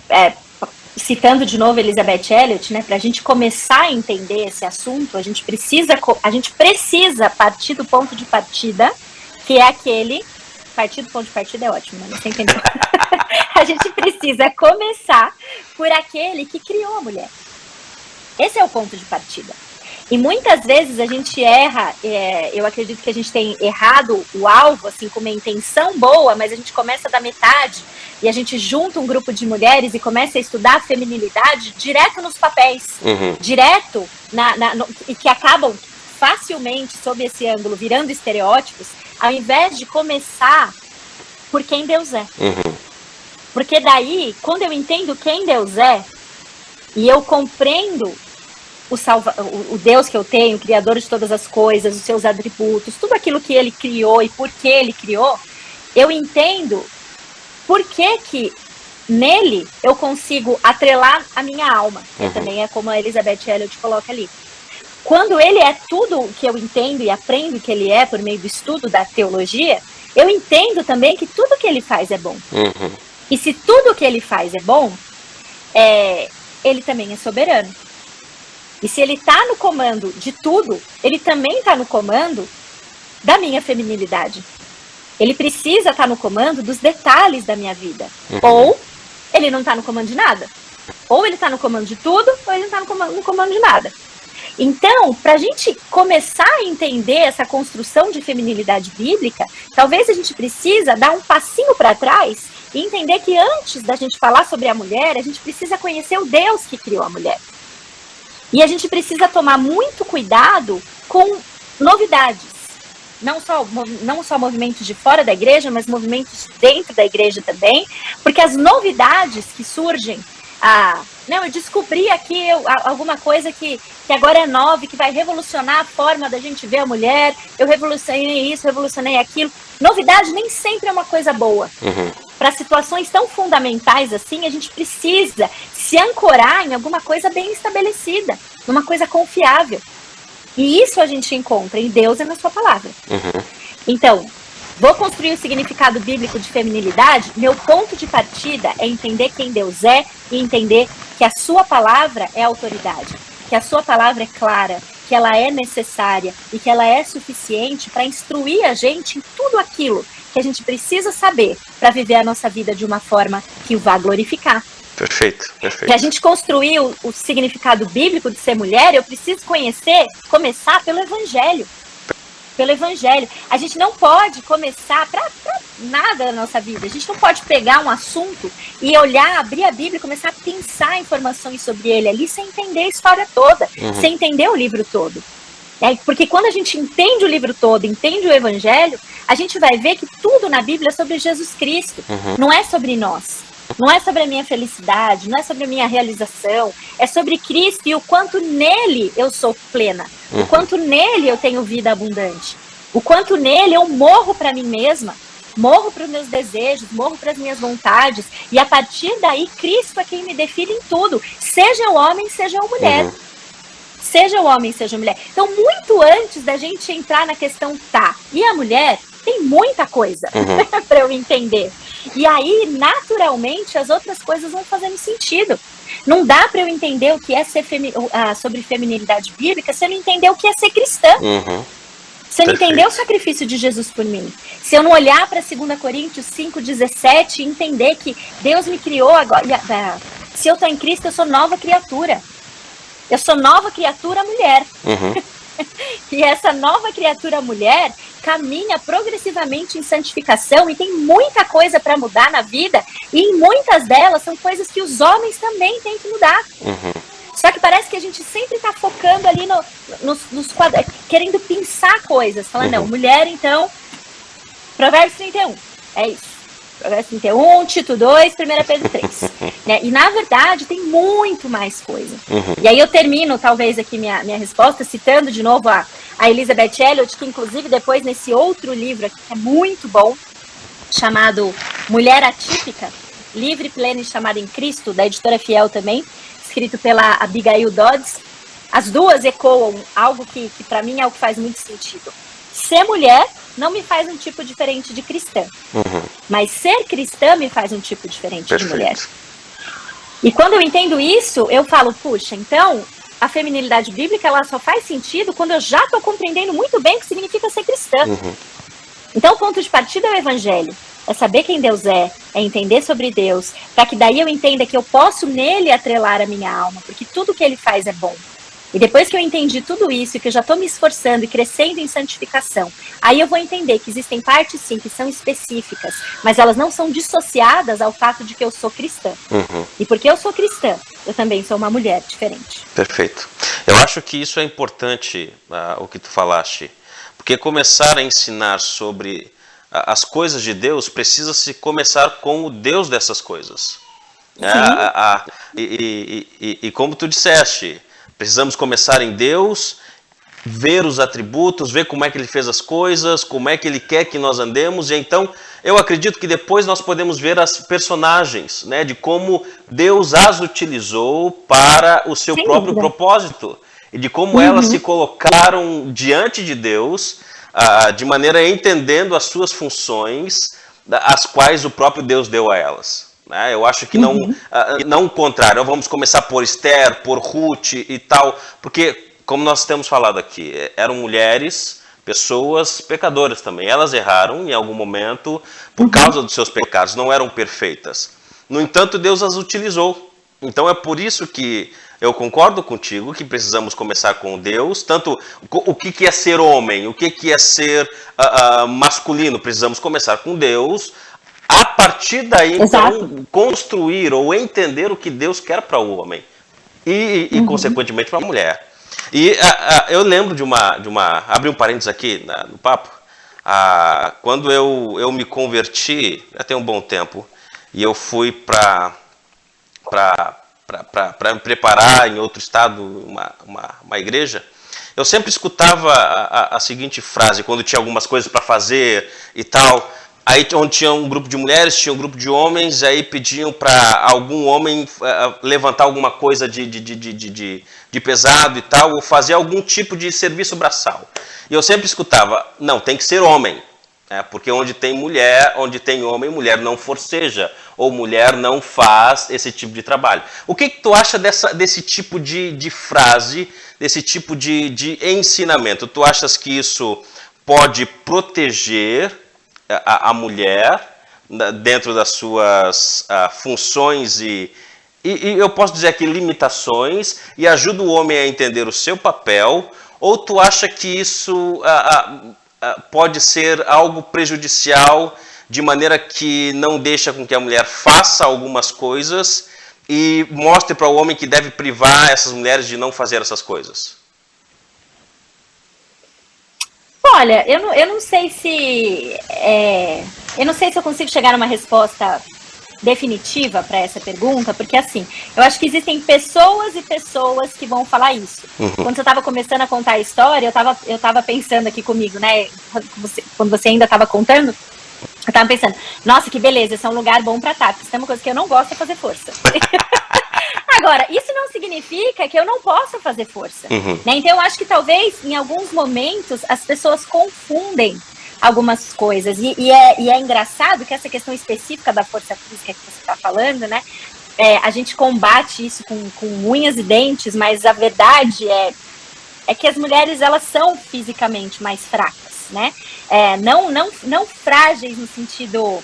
citando de novo Elizabeth Elliot, né, para a gente começar a entender esse assunto, a gente precisa partir do ponto de partida, que é aquele... Partir do ponto de partida é ótimo, né? Você entendeu? A gente precisa começar por aquele que criou a mulher. Esse é o ponto de partida. E muitas vezes a gente erra, eu acredito que a gente tem errado o alvo, assim, com uma intenção boa, mas a gente começa da metade e a gente junta um grupo de mulheres e começa a estudar a feminilidade direto nos papéis, direto, e que acabam facilmente, sob esse ângulo, virando estereótipos, ao invés de começar por quem Deus é. Porque daí, quando eu entendo quem Deus é, e eu compreendo o Deus que eu tenho, o Criador de todas as coisas, os seus atributos, tudo aquilo que ele criou e por que ele criou, eu entendo por que nele eu consigo atrelar a minha alma, que também é como a Elizabeth Elliot coloca ali. Quando ele é tudo o que eu entendo e aprendo que ele é por meio do estudo da teologia, eu entendo também que tudo que ele faz é bom. E se tudo que ele faz é bom, ele também é soberano. E se ele está no comando de tudo, ele também está no comando da minha feminilidade. Ele precisa estar no comando dos detalhes da minha vida. Ou ele não está no comando de nada. Ou ele está no comando de tudo, ou ele não está no comando de nada. Então, para a gente começar a entender essa construção de feminilidade bíblica, talvez a gente precisa dar um passinho para trás e entender que antes da gente falar sobre a mulher, a gente precisa conhecer o Deus que criou a mulher. E a gente precisa tomar muito cuidado com novidades. Não só movimentos de fora da igreja, mas movimentos dentro da igreja também. Porque as novidades que surgem... eu descobri aqui alguma coisa que agora é nova e que vai revolucionar a forma da gente ver a mulher. Eu revolucionei isso, revolucionei aquilo. Novidade nem sempre é uma coisa boa. Para situações tão fundamentais assim, a gente precisa se ancorar em alguma coisa bem estabelecida, numa coisa confiável. E isso a gente encontra em Deus e na sua palavra. Então, vou construir o significado bíblico de feminilidade. Meu ponto de partida é entender quem Deus é e entender que a sua palavra é autoridade, que a sua palavra é clara, que ela é necessária e que ela é suficiente para instruir a gente em tudo aquilo que a gente precisa saber para viver a nossa vida de uma forma que o vá glorificar. Perfeito. Para a gente construir o significado bíblico de ser mulher, eu preciso começar pelo Evangelho. Pelo Evangelho. A gente não pode começar para nada na nossa vida. A gente não pode pegar um assunto e olhar, abrir a Bíblia e começar a pensar informações sobre ele ali sem entender a história toda, sem entender o livro todo. Porque quando a gente entende o livro todo, entende o Evangelho, a gente vai ver que tudo na Bíblia é sobre Jesus Cristo. Não é sobre nós. Não é sobre a minha felicidade, não é sobre a minha realização. É sobre Cristo e o quanto nele eu sou plena. O quanto nele eu tenho vida abundante. O quanto nele eu morro para mim mesma. Morro para os meus desejos, morro para as minhas vontades. E a partir daí, Cristo é quem me define em tudo. Seja o homem, seja a mulher. Seja o homem, seja a mulher. Então, muito antes da gente entrar na questão, e a mulher? Tem muita coisa para eu entender. E aí, naturalmente, as outras coisas vão fazendo sentido. Não dá para eu entender o que é ser sobre feminilidade bíblica se eu não entender o que é ser cristã. Se eu não entender o sacrifício de Jesus por mim. Se eu não olhar para 2 Coríntios 5,17 e entender que Deus me criou agora. Se eu estou em Cristo, eu sou nova criatura. Eu sou nova criatura mulher. E essa nova criatura mulher caminha progressivamente em santificação e tem muita coisa para mudar na vida. E em muitas delas são coisas que os homens também têm que mudar. Só que parece que a gente sempre está focando ali nos quadros, querendo pensar coisas. Falando, não, mulher, então, Provérbios 31, é isso. Provérbios 31, Tito 2, 1 Pedro 3. Né? E na verdade tem muito mais coisa. E aí eu termino talvez aqui minha resposta citando de novo a Elizabeth Elliot, que inclusive depois nesse outro livro aqui, que é muito bom, chamado Mulher Atípica, Livre, Plena e Chamada em Cristo, da editora Fiel também, escrito pela Abigail Dodds. As duas ecoam algo que para mim é o que faz muito sentido. Ser mulher não me faz um tipo diferente de cristã. Mas ser cristã me faz um tipo diferente de mulher. E quando eu entendo isso, eu falo, puxa, então a feminilidade bíblica ela só faz sentido quando eu já estou compreendendo muito bem o que significa ser cristã. Então o ponto de partida é o Evangelho. É saber quem Deus é entender sobre Deus, para que daí eu entenda que eu posso nele atrelar a minha alma, porque tudo que ele faz é bom. E depois que eu entendi tudo isso, que eu já estou me esforçando e crescendo em santificação, aí eu vou entender que existem partes, sim, que são específicas, mas elas não são dissociadas ao fato de que eu sou cristã. E porque eu sou cristã, eu também sou uma mulher diferente. Perfeito. Eu acho que isso é importante, o que tu falaste, porque começar a ensinar sobre as coisas de Deus, precisa-se começar com o Deus dessas coisas. E como tu disseste, precisamos começar em Deus, ver os atributos, ver como é que Ele fez as coisas, como é que Ele quer que nós andemos, e então eu acredito que depois nós podemos ver as personagens, né, de como Deus as utilizou para o seu próprio propósito, e de como elas se colocaram diante de Deus, de maneira entendendo as suas funções, as quais o próprio Deus deu a elas. Eu acho que não o contrário. Vamos começar por Esther, por Ruth e tal, porque, como nós temos falado aqui, eram mulheres, pessoas pecadoras também. Elas erraram em algum momento por causa dos seus pecados, não eram perfeitas. No entanto, Deus as utilizou. Então é por isso que eu concordo contigo que precisamos começar com Deus, tanto o que é ser homem, o que é ser masculino, precisamos começar com Deus, a partir daí, então, construir ou entender o que Deus quer para o homem e consequentemente, para a mulher. E eu lembro de uma... Abri um parênteses aqui no papo. Quando eu me converti, já tem um bom tempo, e eu fui para me preparar em outro estado, uma igreja, eu sempre escutava a seguinte frase, quando tinha algumas coisas para fazer e tal... Aí onde tinha um grupo de mulheres, tinha um grupo de homens, aí pediam para algum homem levantar alguma coisa de pesado e tal, ou fazer algum tipo de serviço braçal. E eu sempre escutava, não, tem que ser homem, porque onde tem mulher, onde tem homem, mulher não forceja, ou mulher não faz esse tipo de trabalho. O que tu acha desse tipo de frase, desse tipo de ensinamento? Tu achas que isso pode proteger a mulher dentro das suas funções e eu posso dizer aqui limitações, e ajuda o homem a entender o seu papel, ou tu acha que isso pode ser algo prejudicial, de maneira que não deixa com que a mulher faça algumas coisas e mostre para o homem que deve privar essas mulheres de não fazer essas coisas? Olha, eu não sei se eu consigo chegar a uma resposta definitiva para essa pergunta, porque assim, eu acho que existem pessoas e pessoas que vão falar isso. Quando você estava começando a contar a história, eu estava pensando aqui comigo, né? Quando você ainda estava contando, eu estava pensando, nossa, que beleza, esse é um lugar bom para estar, porque isso é uma coisa que eu não gosto, é fazer força. Agora, isso não significa que eu não possa fazer força. Né? Então, eu acho que talvez, em alguns momentos, as pessoas confundem algumas coisas. E é engraçado que essa questão específica da força física que você está falando, né? A gente combate isso com unhas e dentes, mas a verdade é que as mulheres, elas são fisicamente mais fracas, né? Não frágeis no sentido...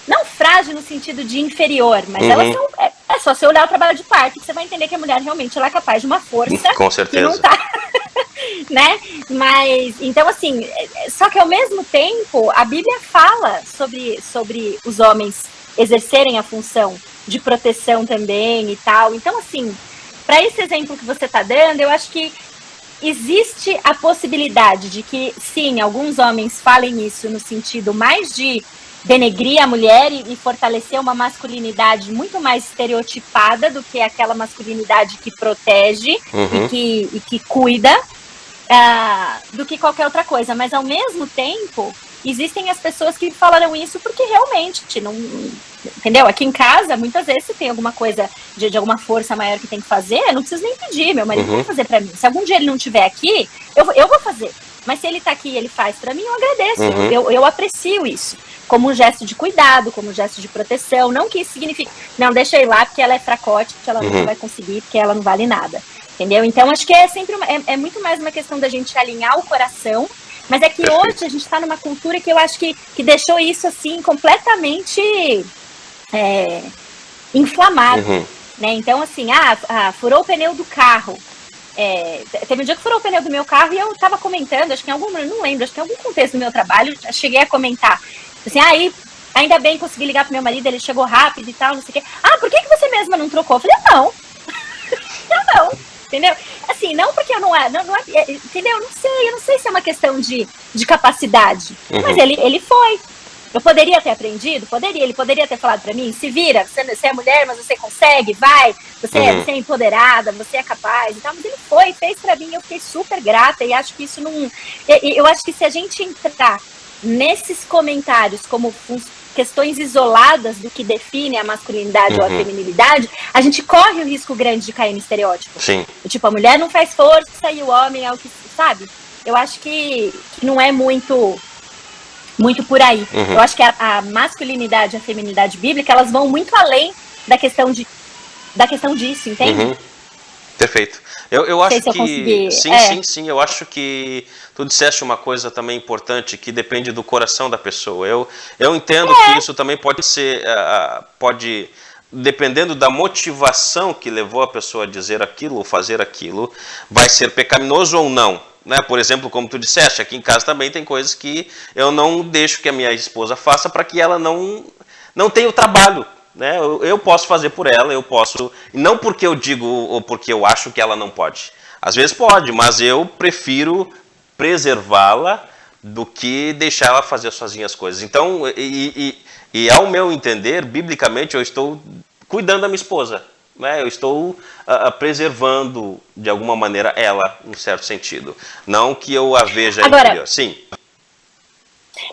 Não frágil no sentido de inferior, mas elas são... É só você olhar o trabalho de parto que você vai entender que a mulher realmente ela é capaz de uma força. Com certeza. Que não tá, né? Mas, então assim, só que ao mesmo tempo, a Bíblia fala sobre os homens exercerem a função de proteção também e tal. Então, assim, para esse exemplo que você está dando, eu acho que existe a possibilidade de que, sim, alguns homens falem isso no sentido mais de denegrir a mulher e fortalecer uma masculinidade muito mais estereotipada do que aquela masculinidade que protege e que cuida do que qualquer outra coisa. Mas, ao mesmo tempo, existem as pessoas que falaram isso porque realmente não... Entendeu? Aqui em casa, muitas vezes, se tem alguma coisa de alguma força maior que tem que fazer, eu não preciso nem pedir, meu marido vai fazer pra mim. Se algum dia ele não estiver aqui, eu vou fazer. Mas se ele tá aqui e ele faz pra mim, eu agradeço. Eu aprecio isso. Como um gesto de cuidado, como um gesto de proteção. Não que isso signifique, não, deixa eu ir lá porque ela é fracote, porque ela não vai conseguir, porque ela não vale nada. Entendeu? Então, acho que é sempre é muito mais uma questão da gente alinhar o coração. Mas é que hoje a gente tá numa cultura que eu acho que deixou isso, assim, completamente... inflamado, né? Então, assim, furou o pneu do carro. Teve um dia que furou o pneu do meu carro e eu tava comentando, acho que não lembro, acho que em algum contexto do meu trabalho, eu cheguei a comentar, assim, aí, ainda bem consegui ligar pro meu marido, ele chegou rápido e tal, não sei o quê. Por que você mesma não trocou? Eu falei, não. não, entendeu? Assim, não porque eu não é, entendeu? Eu não sei se é uma questão de capacidade, mas ele foi. Eu poderia ter aprendido? Poderia. Ele poderia ter falado pra mim, se vira, você é mulher, mas você consegue, vai, você é empoderada, você é capaz e tal. Mas ele foi, fez pra mim, eu fiquei super grata e acho que isso não... Eu acho que se a gente entrar nesses comentários como questões isoladas do que define a masculinidade ou a feminilidade, a gente corre o risco grande de cair no estereótipo. Sim. Tipo, a mulher não faz força e o homem é o que... Sabe? Eu acho que não é muito por aí. Eu acho que a masculinidade e a feminilidade bíblica, elas vão muito além da questão disso, entende? Perfeito. Eu acho que... consegui... Sim. Eu acho que tu disseste uma coisa também importante, que depende do coração da pessoa. Eu entendo que isso também pode ser... dependendo da motivação que levou a pessoa a dizer aquilo ou fazer aquilo, vai ser pecaminoso ou não. Né? Por exemplo, como tu disseste, aqui em casa também tem coisas que eu não deixo que a minha esposa faça para que ela não tenha o trabalho. Né? Eu posso fazer por ela, eu posso... Não porque eu digo ou porque eu acho que ela não pode. Às vezes pode, mas eu prefiro preservá-la do que deixar ela fazer sozinha as coisas. Então, e ao meu entender, biblicamente, eu estou cuidando da minha esposa. Né? Eu estou preservando, de alguma maneira, ela, em certo sentido. Não que eu a veja inferior. Sim.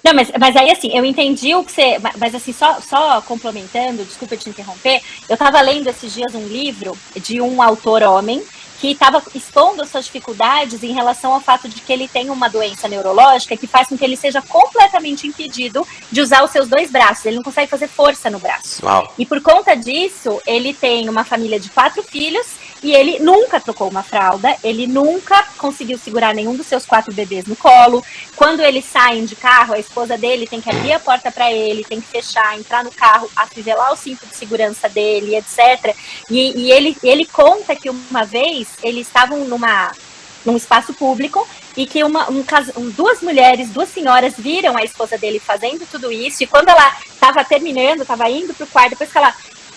Não, mas aí, assim, eu entendi o que você... Mas, assim, só complementando, desculpa te interromper, eu estava lendo esses dias um livro de um autor homem que estava expondo suas dificuldades em relação ao fato de que ele tem uma doença neurológica que faz com que ele seja completamente impedido de usar os seus 2 braços. Ele não consegue fazer força no braço. Uau. E por conta disso, ele tem uma família de 4 filhos e ele nunca trocou uma fralda, ele nunca conseguiu segurar nenhum dos seus 4 bebês no colo. Quando eles saem de carro, a esposa dele tem que abrir a porta para ele, tem que fechar, entrar no carro, afivelar o cinto de segurança dele, etc. E ele conta que uma vez eles estavam num espaço público e que duas senhoras viram a esposa dele fazendo tudo isso, e quando ela estava terminando, estava indo pro quarto, depois que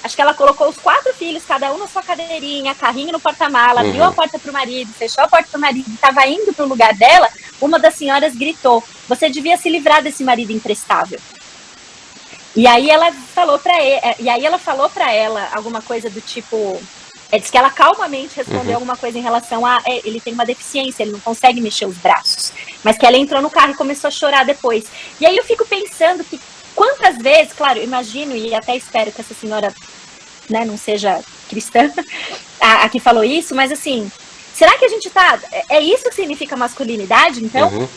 acho que ela colocou os 4 filhos, cada um na sua cadeirinha, carrinho no porta-mala, abriu a porta pro marido, fechou a porta pro marido, estava indo pro lugar dela, uma das senhoras gritou, você devia se livrar desse marido imprestável. E aí ela falou para ela alguma coisa do tipo... Diz que ela calmamente respondeu alguma coisa em relação a... ele tem uma deficiência, ele não consegue mexer os braços. Mas que ela entrou no carro e começou a chorar depois. E aí eu fico pensando que quantas vezes, claro, imagino e até espero que essa senhora, né, não seja cristã, a que falou isso, mas assim, será que a gente tá... É isso que significa masculinidade, então?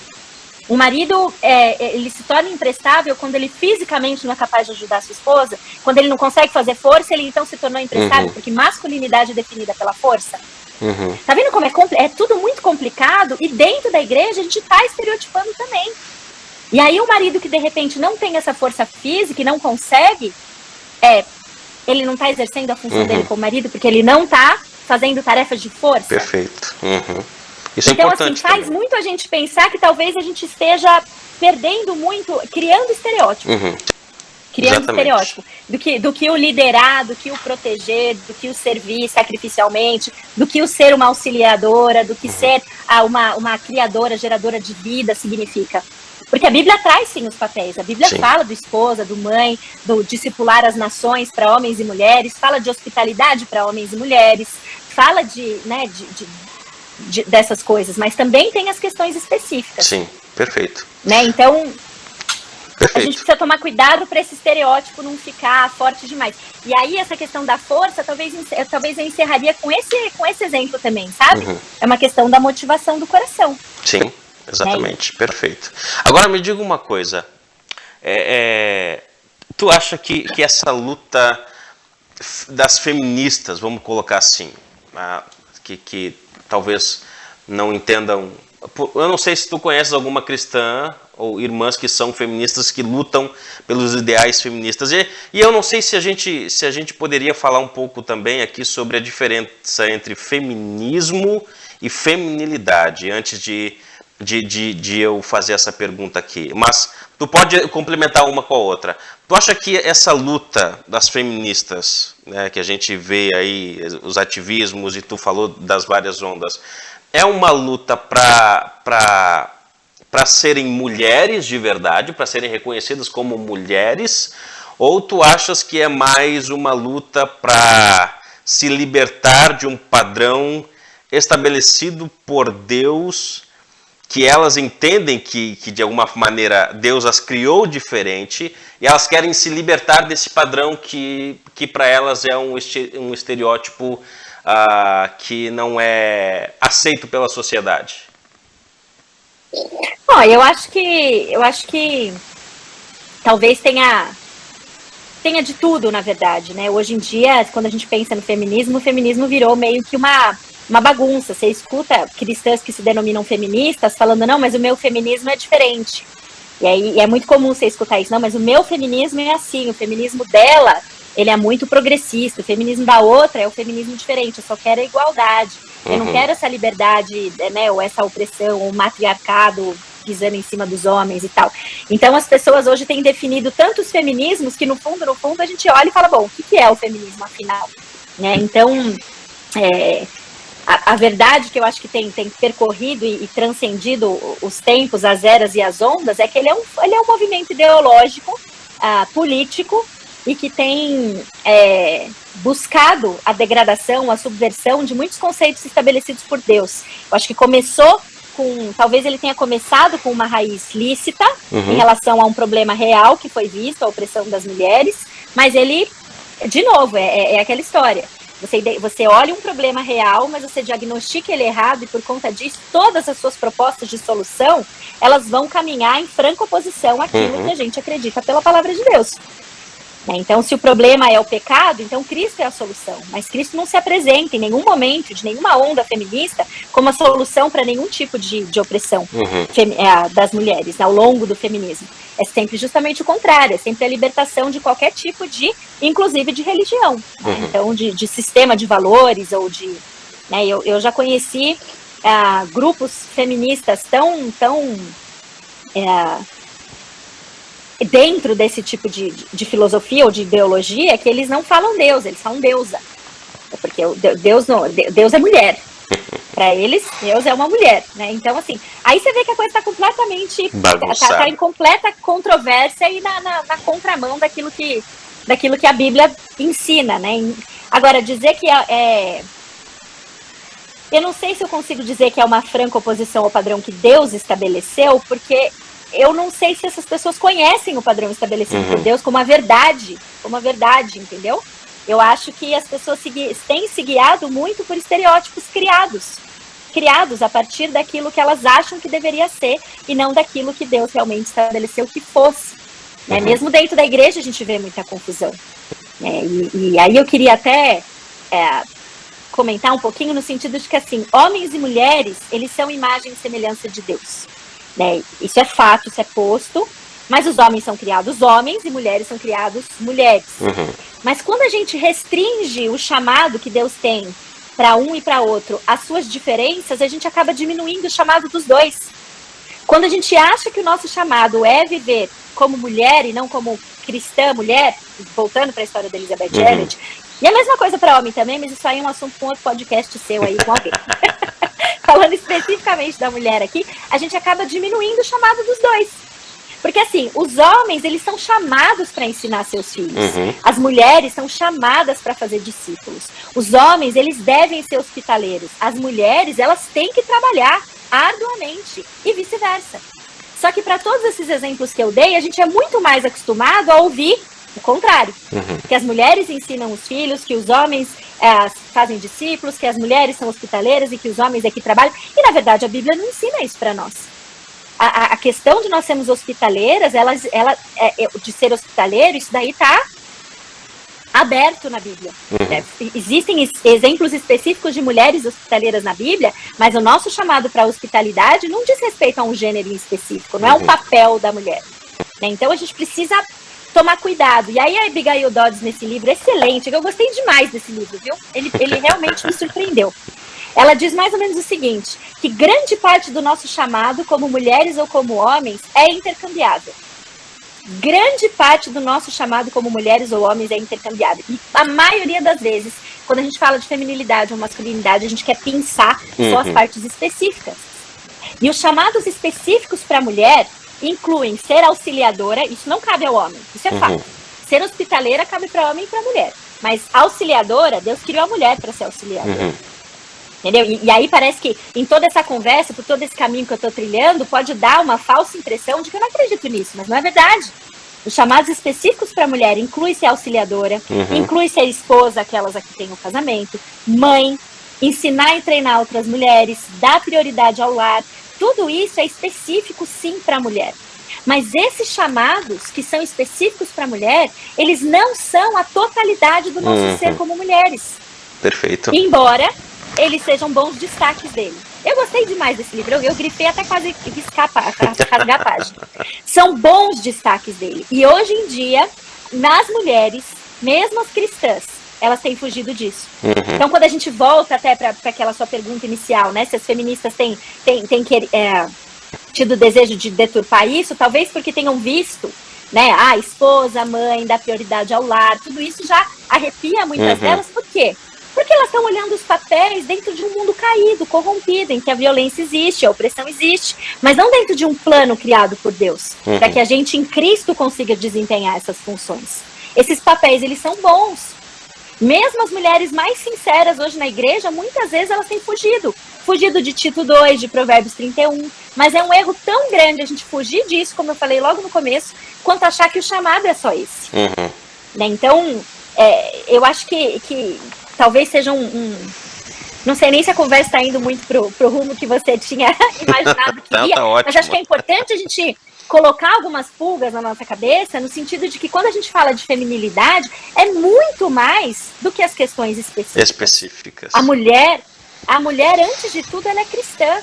O marido, ele se torna imprestável quando ele fisicamente não é capaz de ajudar a sua esposa, quando ele não consegue fazer força, ele então se tornou imprestável, porque masculinidade é definida pela força. Tá vendo como é tudo muito complicado, e dentro da igreja a gente tá estereotipando também. E aí o marido que de repente não tem essa força física e não consegue, ele não tá exercendo a função dele como marido, porque ele não tá fazendo tarefas de força. Perfeito. Isso então, é importante, assim, faz também. muito a gente pensar que talvez a gente esteja perdendo muito, criando estereótipo. Criando estereótipo. Do que o liderar, do que o proteger, do que o servir sacrificialmente, do que o ser uma auxiliadora, do que ser uma criadora, geradora de vida significa. Porque a Bíblia traz, sim, os papéis. A Bíblia fala do esposa, do mãe, do discipular as nações para homens e mulheres, fala de hospitalidade para homens e mulheres, fala dessas coisas, mas também tem as questões específicas. Sim, perfeito. Né? Então, perfeito. A gente precisa tomar cuidado para esse estereótipo não ficar forte demais. E aí, essa questão da força, talvez eu encerraria com esse exemplo também, sabe? É uma questão da motivação do coração. Sim, exatamente, perfeito. Agora me diga uma coisa, tu acha que essa luta das feministas, vamos colocar assim, que talvez não entendam eu não sei se tu conheces alguma cristã ou irmãs que são feministas, que lutam pelos ideais feministas. E eu não sei se a gente poderia falar um pouco também aqui sobre a diferença entre feminismo e feminilidade, antes de eu fazer essa pergunta aqui. Mas tu pode complementar uma com a outra. Tu acha que essa luta das feministas, né, que a gente vê aí, os ativismos, e tu falou das várias ondas, é uma luta para serem mulheres de verdade, para serem reconhecidas como mulheres, ou tu achas que é mais uma luta para se libertar de um padrão estabelecido por Deus, que elas entendem que de alguma maneira Deus as criou diferente, e elas querem se libertar desse padrão que para elas é um estereótipo que não é aceito pela sociedade? Bom, eu acho que talvez tenha de tudo, na verdade, né? Hoje em dia, quando a gente pensa no feminismo, o feminismo virou meio que uma bagunça. Você escuta cristãs que se denominam feministas falando, não, mas o meu feminismo é diferente. E aí é muito comum você escutar isso, não, mas o meu feminismo é assim, o feminismo dela, ele é muito progressista, o feminismo da outra é o feminismo diferente, eu só quero a igualdade, eu não quero essa liberdade, né, ou essa opressão, ou matriarcado pisando em cima dos homens e tal. Então as pessoas hoje têm definido tantos feminismos que no fundo a gente olha e fala, bom, o que é o feminismo afinal? Né? Então, a verdade que eu acho que tem percorrido e transcendido os tempos, as eras e as ondas, é que ele é um movimento ideológico, político, e que tem buscado a degradação, a subversão de muitos conceitos estabelecidos por Deus. Eu acho que talvez ele tenha começado com uma raiz lícita, em relação a um problema real que foi visto, a opressão das mulheres, mas ele, de novo, é aquela história. Você olha um problema real, mas você diagnostica ele errado, e por conta disso, todas as suas propostas de solução, elas vão caminhar em franca oposição àquilo que a gente acredita pela palavra de Deus. Então, se o problema é o pecado, então Cristo é a solução. Mas Cristo não se apresenta em nenhum momento, de nenhuma onda feminista, como a solução para nenhum tipo de opressão das mulheres ao longo do feminismo. É sempre justamente o contrário, é sempre a libertação de qualquer tipo inclusive de religião. Né? Então, de sistema de valores, ou de... Né, eu já conheci grupos feministas tão dentro desse tipo de filosofia ou de ideologia, que eles não falam Deus, eles falam deusa. Porque Deus é mulher. Para eles, Deus é uma mulher, né? Então, assim, aí você vê que a coisa está completamente... Está em completa controvérsia e na contramão daquilo que a Bíblia ensina, né? Agora, dizer que eu não sei se eu consigo dizer que é uma franca oposição ao padrão que Deus estabeleceu, porque eu não sei se essas pessoas conhecem o padrão estabelecido por Deus como a verdade, entendeu? Eu acho que as pessoas têm se guiado muito por estereótipos criados a partir daquilo que elas acham que deveria ser, e não daquilo que Deus realmente estabeleceu que fosse. Né? Mesmo dentro da igreja a gente vê muita confusão. E aí eu queria até comentar um pouquinho no sentido de que, assim, homens e mulheres, eles são imagem e semelhança de Deus. Né? Isso é fato, isso é posto, mas os homens são criados homens e mulheres são criados mulheres. Mas quando a gente restringe o chamado que Deus tem para um e para outro, as suas diferenças, a gente acaba diminuindo o chamado dos dois. Quando a gente acha que o nosso chamado é viver como mulher e não como cristã mulher, voltando para a história da Elizabeth Elliot, e a mesma coisa para homem também, mas isso aí é um assunto com outro podcast seu aí com alguém. Falando especificamente da mulher aqui, a gente acaba diminuindo o chamado dos dois. Porque, assim, os homens, eles são chamados para ensinar seus filhos. As mulheres são chamadas para fazer discípulos. Os homens, eles devem ser hospitaleiros. As mulheres, elas têm que trabalhar arduamente e vice-versa. Só que para todos esses exemplos que eu dei, a gente é muito mais acostumado a ouvir o contrário. Que as mulheres ensinam os filhos, que os homens fazem discípulos, que as mulheres são hospitaleiras e que os homens é que trabalham. E, na verdade, a Bíblia não ensina isso para nós. A questão de nós sermos hospitaleiras, de ser hospitaleiro, isso daí aberto na Bíblia. Existem exemplos específicos de mulheres hospitaleiras na Bíblia, mas o nosso chamado para a hospitalidade não diz respeito a um gênero em específico, não é um papel da mulher. Né? Então a gente precisa tomar cuidado. E aí a Abigail Dodds, nesse livro, excelente, eu gostei demais desse livro, viu? Ele realmente me surpreendeu. Ela diz mais ou menos o seguinte, que grande parte do nosso chamado, como mulheres ou como homens, é intercambiável. Grande parte do nosso chamado como mulheres ou homens é intercambiável. E a maioria das vezes, quando a gente fala de feminilidade ou masculinidade, a gente quer pensar só as partes específicas. E os chamados específicos para a mulher incluem ser auxiliadora, isso não cabe ao homem, isso é fato. Ser hospitaleira cabe para homem e para mulher. Mas auxiliadora, Deus criou a mulher para ser auxiliadora. Entendeu? E aí parece que em toda essa conversa, por todo esse caminho que eu estou trilhando, pode dar uma falsa impressão de que eu não acredito nisso, mas não é verdade. Os chamados específicos para a mulher inclui ser auxiliadora, inclui ser esposa, aquelas a que têm o casamento, mãe, ensinar e treinar outras mulheres, dar prioridade ao lar. Tudo isso é específico sim para a mulher. Mas esses chamados que são específicos para a mulher, eles não são a totalidade do nosso ser como mulheres. Perfeito. Embora eles sejam bons destaques dele. Eu gostei demais desse livro, eu grifei até quase rasgar a página. São bons destaques dele. E hoje em dia, nas mulheres, mesmo as cristãs, elas têm fugido disso. Então, quando a gente volta até para aquela sua pergunta inicial, né, se as feministas têm tido o desejo de deturpar isso, talvez porque tenham visto, né, a esposa, mãe, dar prioridade ao lar, tudo isso já arrepia muitas delas. Por quê? Porque elas estão olhando os papéis dentro de um mundo caído, corrompido, em que a violência existe, a opressão existe, mas não dentro de um plano criado por Deus, para que a gente em Cristo consiga desempenhar essas funções. Esses papéis, eles são bons. Mesmo as mulheres mais sinceras hoje na igreja, muitas vezes elas têm fugido de Tito 2, de Provérbios 31, mas é um erro tão grande a gente fugir disso, como eu falei logo no começo, quanto achar que o chamado é só esse. Né? Então, eu acho que talvez seja não sei nem se a conversa está indo muito pro rumo que você tinha imaginado que ia, mas acho que é importante a gente colocar algumas pulgas na nossa cabeça, no sentido de que quando a gente fala de feminilidade, é muito mais do que as questões específicas. A mulher, antes de tudo, ela é cristã.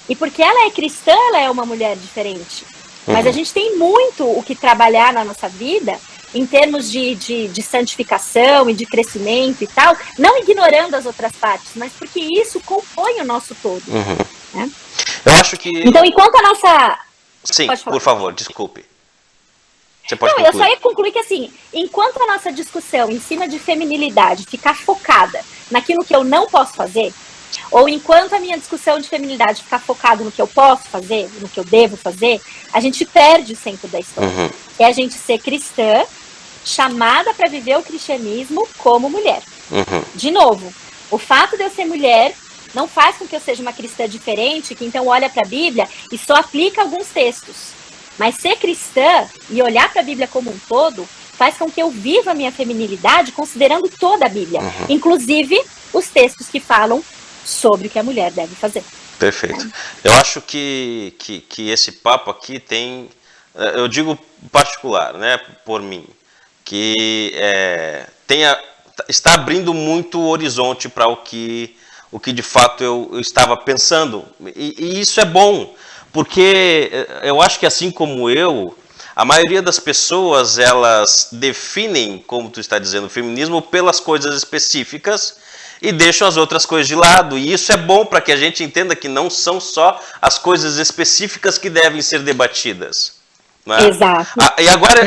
E porque ela é cristã, ela é uma mulher diferente. Mas a gente tem muito o que trabalhar na nossa vida, em termos de santificação e de crescimento e tal, não ignorando as outras partes, mas porque isso compõe o nosso todo. Né? Eu acho que... Então, enquanto a nossa... Sim, por favor, desculpe. Você pode concluir. Eu só ia concluir que, assim, enquanto a nossa discussão em cima de feminilidade ficar focada naquilo que eu não posso fazer, ou enquanto a minha discussão de feminilidade ficar focada no que eu posso fazer, no que eu devo fazer, a gente perde o centro da história. É a gente ser cristã, chamada para viver o cristianismo como mulher. De novo, o fato de eu ser mulher não faz com que eu seja uma cristã diferente, que então olha para a Bíblia e só aplica alguns textos. Mas ser cristã e olhar para a Bíblia como um todo faz com que eu viva a minha feminilidade considerando toda a Bíblia, inclusive os textos que falam sobre o que a mulher deve fazer. Perfeito. Eu acho que esse papo aqui tem, eu digo particular, né, por mim, que está abrindo muito o horizonte para o que de fato eu estava pensando. E isso é bom, porque eu acho que assim como eu, a maioria das pessoas, elas definem, como tu está dizendo, o feminismo pelas coisas específicas e deixam as outras coisas de lado. E isso é bom para que a gente entenda que não são só as coisas específicas que devem ser debatidas. Né? Exato. E agora,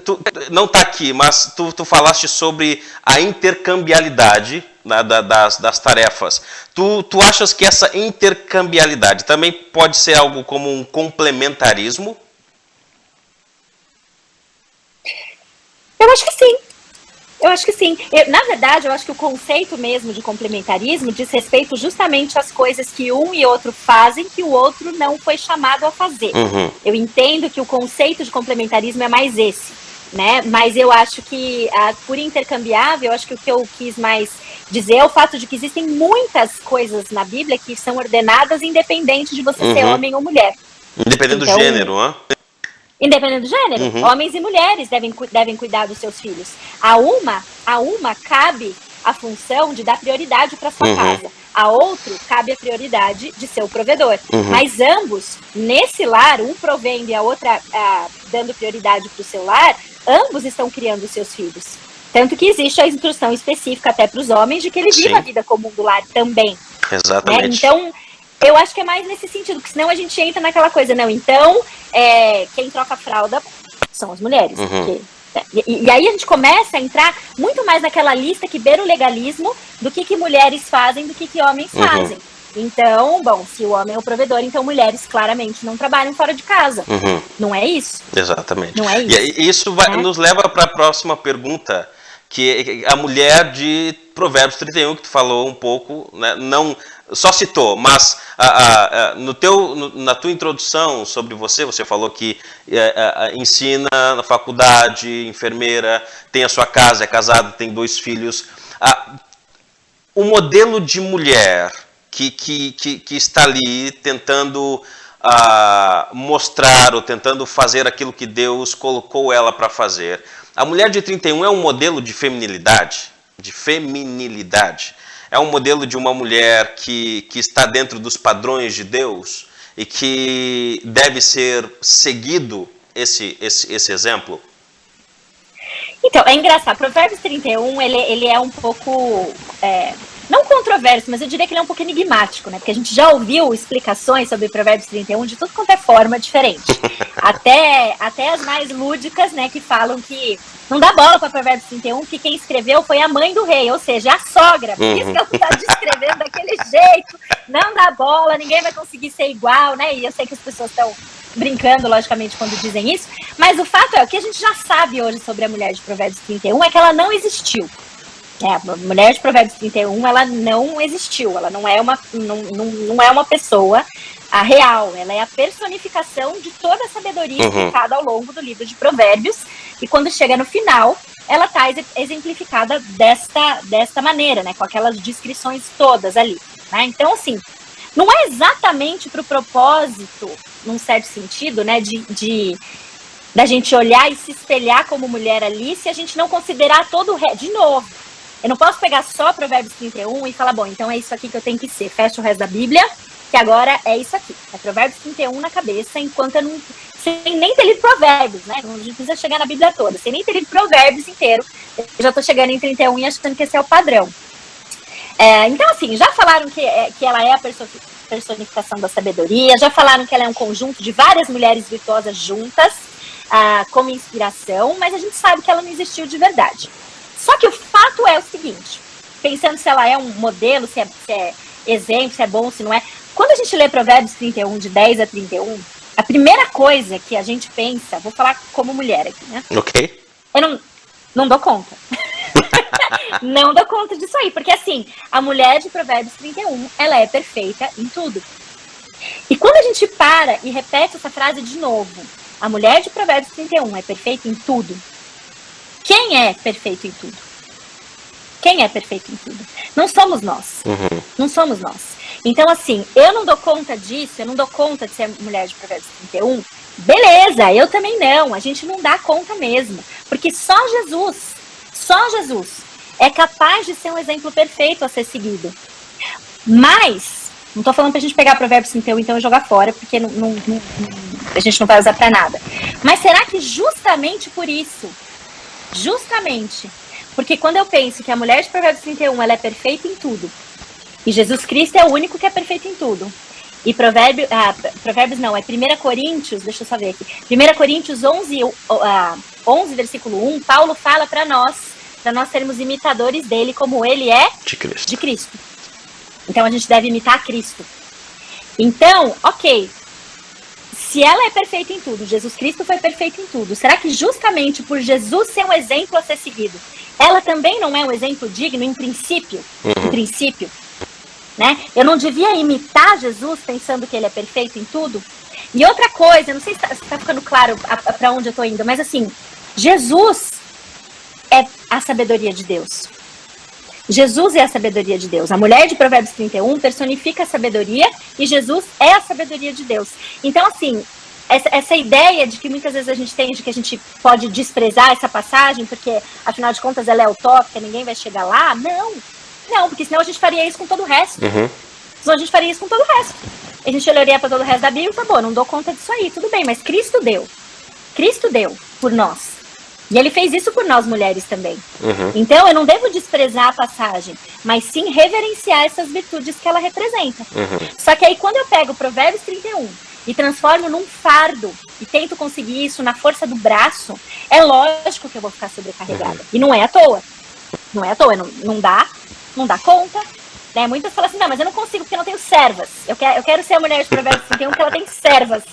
tu não está aqui, mas tu falaste sobre a intercambialidade, né, das tarefas. Tu achas que essa intercambialidade também pode ser algo como um complementarismo? Eu acho que sim. Na verdade, eu acho que o conceito mesmo de complementarismo diz respeito justamente às coisas que um e outro fazem que o outro não foi chamado a fazer. Eu entendo que o conceito de complementarismo é mais esse, né? Mas eu acho que, por intercambiável, eu acho que o que eu quis mais dizer é o fato de que existem muitas coisas na Bíblia que são ordenadas independente de você ser homem ou mulher. Independente do gênero, né? Independente do gênero, homens e mulheres devem cuidar dos seus filhos. A uma cabe a função de dar prioridade para sua casa. A outro cabe a prioridade de ser o provedor. Mas ambos, nesse lar, um provendo e a outra dando prioridade para o seu lar, ambos estão criando os seus filhos. Tanto que existe a instrução específica até para os homens de que ele viva a vida comum do lar também. Exatamente. Né? Então, eu acho que é mais nesse sentido, porque senão a gente entra naquela coisa, não, então, quem troca a fralda são as mulheres. Porque, e aí a gente começa a entrar muito mais naquela lista que beira o legalismo do que mulheres fazem, do que homens fazem. Então, bom, se o homem é o provedor, então mulheres claramente não trabalham fora de casa. Não é isso? Exatamente. Não é isso. E isso nos leva para a próxima pergunta, que é a mulher de Provérbios 31, que tu falou um pouco, né, não só citou, mas na tua introdução sobre você falou que ensina na faculdade, enfermeira, tem a sua casa, é casada, tem 2 filhos. O modelo de mulher que está ali tentando mostrar ou tentando fazer aquilo que Deus colocou ela para fazer. A mulher de 31 é um modelo de feminilidade, É um modelo de uma mulher que está dentro dos padrões de Deus e que deve ser seguido esse exemplo? Então, é engraçado. Provérbios 31, ele é um pouco... não controverso, mas eu diria que ele é um pouco enigmático, né? Porque a gente já ouviu explicações sobre Provérbios 31 de tudo quanto é forma diferente. Até as mais lúdicas, né? Que falam que não dá bola para Provérbios 31, que quem escreveu foi a mãe do rei, ou seja, a sogra. Por isso que ela está descrevendo daquele jeito. Não dá bola, ninguém vai conseguir ser igual, né? E eu sei que as pessoas estão brincando, logicamente, quando dizem isso. Mas o fato é, o que a gente já sabe hoje sobre a mulher de Provérbios 31 é que ela não existiu. A mulher de Provérbios 31, ela não existiu, ela não é uma pessoa real, ela é a personificação de toda a sabedoria explicada ao longo do livro de Provérbios, e quando chega no final, ela está exemplificada desta maneira, né, com aquelas descrições todas ali. Né? Então, assim, não é exatamente para o propósito, num certo sentido, né, da gente olhar e se espelhar como mulher ali, se a gente não considerar todo o resto. De novo, eu não posso pegar só Provérbios 31 e falar, bom, então é isso aqui que eu tenho que ser. Fecha o resto da Bíblia, que agora é isso aqui. É Provérbios 31 na cabeça, enquanto eu não... Sem nem ter lido Provérbios, né? A gente precisa chegar na Bíblia toda. Sem nem ter lido Provérbios inteiro. Eu já estou chegando em 31 e achando que esse é o padrão. Então, assim, já falaram que ela é a personificação da sabedoria, já falaram que ela é um conjunto de várias mulheres virtuosas juntas, como inspiração, mas a gente sabe que ela não existiu de verdade. Só que o fato é o seguinte, pensando se ela é um modelo, se é exemplo, se é bom, se não é. Quando a gente lê Provérbios 31, de 10 a 31, a primeira coisa que a gente pensa, vou falar como mulher aqui, né? Ok. Eu não dou conta. Não dou conta disso aí, porque assim, a mulher de Provérbios 31, ela é perfeita em tudo. E quando a gente para e repete essa frase de novo, a mulher de Provérbios 31 é perfeita em tudo. Quem é perfeito em tudo? Quem é perfeito em tudo? Não somos nós. Não somos nós. Então, assim, eu não dou conta disso, eu não dou conta de ser mulher de Provérbios 31. Beleza, eu também não. A gente não dá conta mesmo. Porque só Jesus é capaz de ser um exemplo perfeito a ser seguido. Mas, não tô falando pra gente pegar Provérbios 31 então e jogar fora, porque a gente não vai usar pra nada. Mas será que justamente por isso, porque quando eu penso que a mulher de Provérbios 31, ela é perfeita em tudo, e Jesus Cristo é o único que é perfeito em tudo, e Provérbios não, é 1 Coríntios, deixa eu só ver aqui, 1 Coríntios 11, versículo 1, Paulo fala para nós sermos imitadores dele, como ele é de Cristo. Então a gente deve imitar Cristo. Então, ok, se ela é perfeita em tudo, Jesus Cristo foi perfeito em tudo, será que justamente por Jesus ser um exemplo a ser seguido, ela também não é um exemplo digno em princípio? Em princípio, né? Eu não devia imitar Jesus pensando que ele é perfeito em tudo? E outra coisa, não sei se está ficando claro para onde eu estou indo, mas assim, Jesus é a sabedoria de Deus. Jesus é a sabedoria de Deus. A mulher de Provérbios 31 personifica a sabedoria e Jesus é a sabedoria de Deus. Então, assim, essa ideia de que muitas vezes a gente tem de que a gente pode desprezar essa passagem, porque afinal de contas ela é utópica, ninguém vai chegar lá. Não, porque senão a gente faria isso com todo o resto. Senão a gente faria isso com todo o resto. A gente olharia para todo o resto da Bíblia e falou, não dou conta disso aí, tudo bem, mas Cristo deu por nós. E ele fez isso por nós mulheres também. Então eu não devo desprezar a passagem, mas sim reverenciar essas virtudes que ela representa. Só que aí quando eu pego Provérbios 31 e transformo num fardo e tento conseguir isso na força do braço, é lógico que eu vou ficar sobrecarregada. E não é à toa. Não é à toa, não dá conta. Né? Muitas falam assim, não, mas eu não consigo porque eu não tenho servas. Eu quero ser a mulher de Provérbios 31 porque ela tem servas.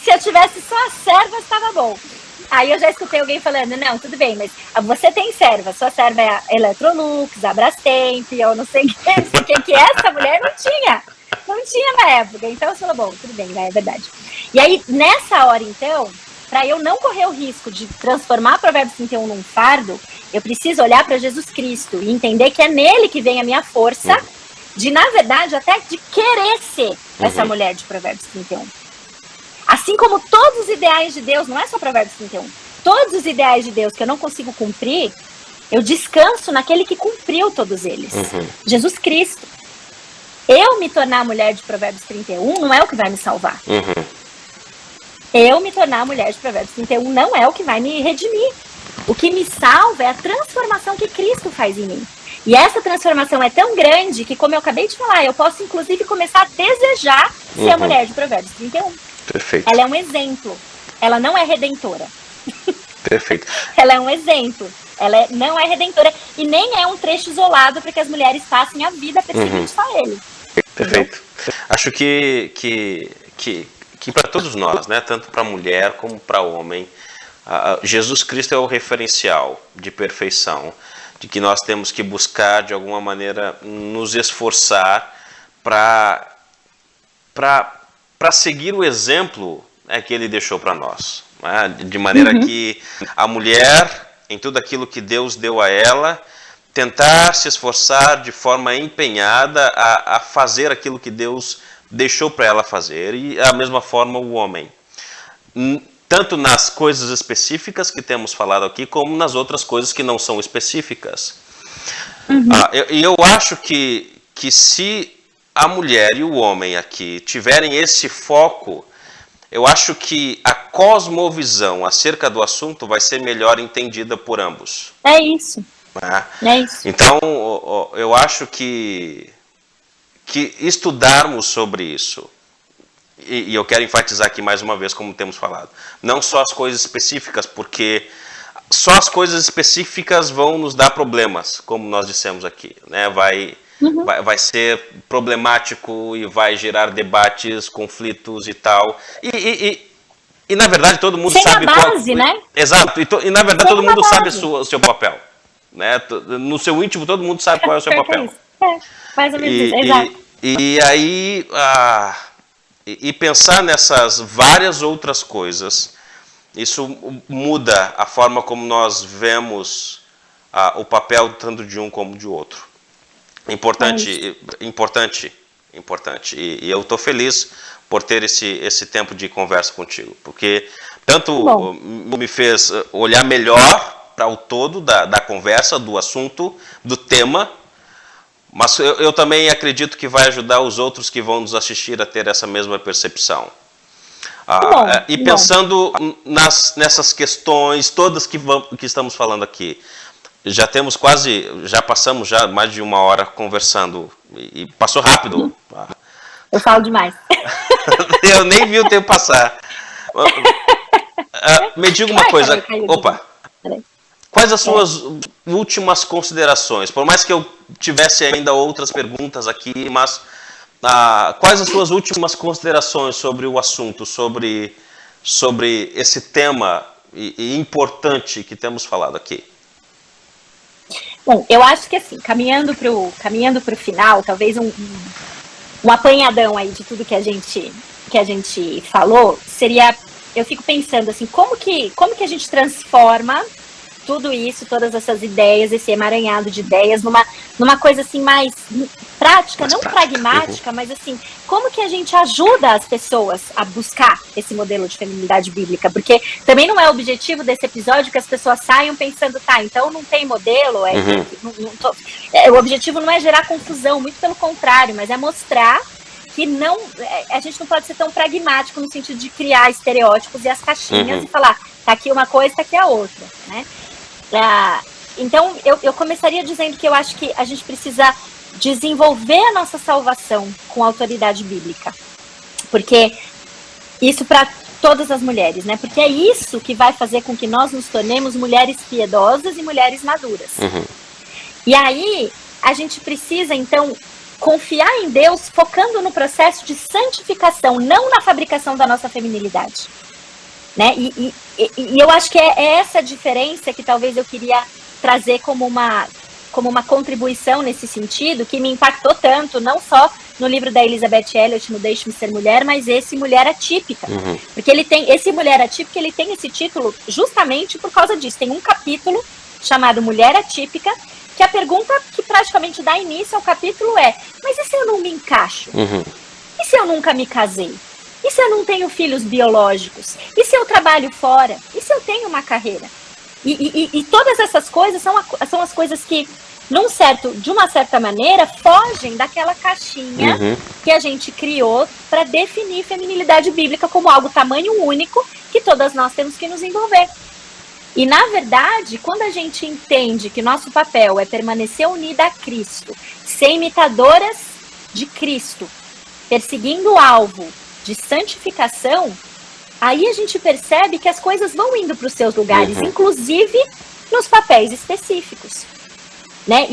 Se eu tivesse só as servas, estava bom. Aí eu já escutei alguém falando, não, tudo bem, mas você tem serva, sua serva é a Electrolux, a Brastemp, ou não sei o que essa mulher não tinha na época. Então você falou, bom, tudo bem, é verdade. E aí, nessa hora, então, para eu não correr o risco de transformar Provérbios 31 num fardo, eu preciso olhar para Jesus Cristo e entender que é nele que vem a minha força de, na verdade, até de querer ser essa mulher de Provérbios 31. Assim como todos os ideais de Deus, não é só Provérbios 31, todos os ideais de Deus que eu não consigo cumprir, eu descanso naquele que cumpriu todos eles. Jesus Cristo. Eu me tornar a mulher de Provérbios 31 não é o que vai me salvar. Eu me tornar a mulher de Provérbios 31 não é o que vai me redimir. O que me salva é a transformação que Cristo faz em mim. E essa transformação é tão grande que, como eu acabei de falar, eu posso inclusive começar a desejar ser a mulher de Provérbios 31. Perfeito. Ela é um exemplo. Ela não é redentora. Perfeito. Ela é um exemplo. Ela não é redentora e nem é um trecho isolado para que as mulheres passem a vida perseguindo só ele. Perfeito. Entendeu? Acho que para todos nós, né, tanto para mulher como para homem, Jesus Cristo é o referencial de perfeição, de que nós temos que buscar, de alguma maneira, nos esforçar para seguir o exemplo que ele deixou para nós. Né? De maneira que a mulher, em tudo aquilo que Deus deu a ela, tentar se esforçar de forma empenhada a fazer aquilo que Deus deixou para ela fazer. E da mesma forma o homem. Tanto nas coisas específicas que temos falado aqui, como nas outras coisas que não são específicas. Eu acho que se a mulher e o homem aqui tiverem esse foco, eu acho que a cosmovisão acerca do assunto vai ser melhor entendida por ambos. É isso. É isso. Então, eu acho que estudarmos sobre isso, e eu quero enfatizar aqui mais uma vez, como temos falado, não só as coisas específicas, porque só as coisas específicas vão nos dar problemas, como nós dissemos aqui, né? Vai ser problemático e vai gerar debates, conflitos e tal. E na verdade todo mundo sabe base, né? Exato. E na verdade todo mundo sabe o seu papel, né? No seu íntimo todo mundo sabe qual é o seu papel. Mais ou menos isso. Exato. E aí e pensar nessas várias outras coisas, isso muda a forma como nós vemos o papel tanto de um como de outro. Importante. E eu estou feliz por ter esse tempo de conversa contigo, porque tanto me fez olhar melhor para o todo da conversa, do assunto, do tema, mas eu também acredito que vai ajudar os outros que vão nos assistir a ter essa mesma percepção. E pensando nessas questões todas que estamos falando aqui, já passamos mais de 1 hora conversando e passou rápido. Eu falo demais. Eu nem vi o tempo passar. Me diga uma coisa. Opa. Quais as suas últimas considerações? Por mais que eu tivesse ainda outras perguntas aqui, mas quais as suas últimas considerações sobre o assunto, sobre esse tema importante que temos falado aqui? Bom, eu acho que assim, caminhando pro final, talvez um apanhadão aí de tudo que a gente falou, seria, eu fico pensando assim, como que a gente transforma tudo isso, todas essas ideias, esse emaranhado de ideias, numa coisa assim mais prática, não pragmática, mas assim, como que a gente ajuda as pessoas a buscar esse modelo de feminilidade bíblica? Porque também não é o objetivo desse episódio que as pessoas saiam pensando, tá, então não tem modelo, o objetivo não é gerar confusão, muito pelo contrário, mas é mostrar que a gente não pode ser tão pragmático no sentido de criar estereótipos e as caixinhas e falar, tá aqui uma coisa, tá aqui a outra, né? Então, eu começaria dizendo que eu acho que a gente precisa desenvolver a nossa salvação com a autoridade bíblica. Porque isso para todas as mulheres, né? Porque é isso que vai fazer com que nós nos tornemos mulheres piedosas e mulheres maduras. E aí, a gente precisa, então, confiar em Deus focando no processo de santificação, não na fabricação da nossa feminilidade. Né? E eu acho que é essa diferença que talvez eu queria trazer como uma contribuição nesse sentido, que me impactou tanto, não só no livro da Elizabeth Elliot, no Deixe-me Ser Mulher, mas esse Mulher Atípica. Porque esse Mulher Atípica, ele tem esse título justamente por causa disso. Tem um capítulo chamado Mulher Atípica, que a pergunta que praticamente dá início ao capítulo é: mas e se eu não me encaixo? E se eu nunca me casei? E se eu não tenho filhos biológicos? E se eu trabalho fora? E se eu tenho uma carreira? E todas essas coisas são as coisas que, de uma certa maneira, fogem daquela caixinha que a gente criou para definir feminilidade bíblica como algo tamanho único que todas nós temos que nos envolver. E, na verdade, quando a gente entende que nosso papel é permanecer unida a Cristo, ser imitadoras de Cristo, perseguindo o alvo de santificação, aí a gente percebe que as coisas vão indo para os seus lugares, inclusive nos papéis específicos. Né?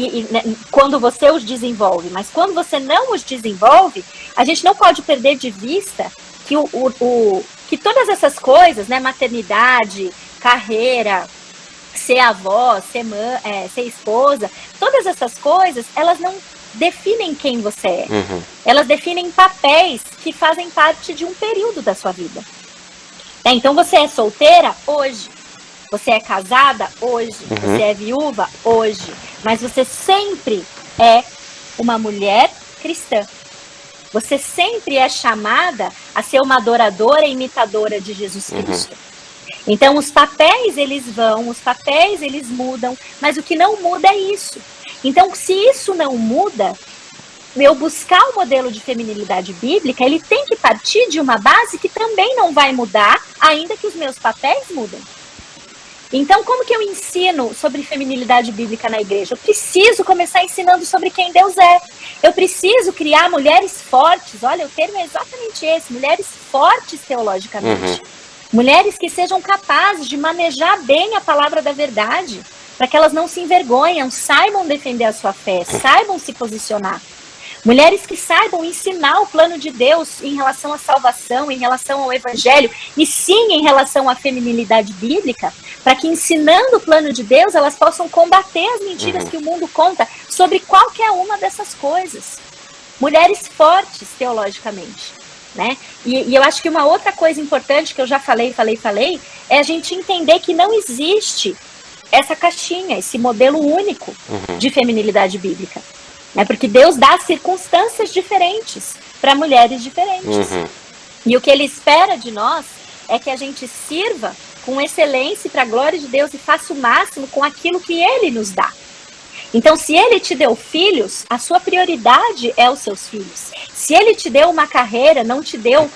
Quando você os desenvolve, mas quando você não os desenvolve, a gente não pode perder de vista que, que todas essas coisas, né, maternidade, carreira, ser avó, ser mãe, ser esposa, todas essas coisas, elas não definem quem você é. Elas definem papéis que fazem parte de um período da sua vida. Então você é solteira hoje, você é casada hoje, você é viúva hoje, mas você sempre é uma mulher cristã. Você sempre é chamada a ser uma adoradora e imitadora de Jesus Cristo. Então os papéis eles mudam, mas o que não muda é isso. Então, se isso não muda, eu buscar o modelo de feminilidade bíblica, ele tem que partir de uma base que também não vai mudar, ainda que os meus papéis mudem. Então, como que eu ensino sobre feminilidade bíblica na igreja? Eu preciso começar ensinando sobre quem Deus é. Eu preciso criar mulheres fortes, olha, o termo é exatamente esse, mulheres fortes teologicamente. Mulheres que sejam capazes de manejar bem a palavra da verdade, para que elas não se envergonhem, saibam defender a sua fé, saibam se posicionar. Mulheres que saibam ensinar o plano de Deus em relação à salvação, em relação ao evangelho, e sim em relação à feminilidade bíblica, para que ensinando o plano de Deus, elas possam combater as mentiras que o mundo conta sobre qualquer uma dessas coisas. Mulheres fortes teologicamente. Né? E eu acho que uma outra coisa importante que eu já falei, é a gente entender que não existe essa caixinha, esse modelo único de feminilidade bíblica. Né? Porque Deus dá circunstâncias diferentes para mulheres diferentes. E o que Ele espera de nós é que a gente sirva com excelência para a glória de Deus e faça o máximo com aquilo que Ele nos dá. Então, se Ele te deu filhos, a sua prioridade é os seus filhos. Se Ele te deu uma carreira, não te deu...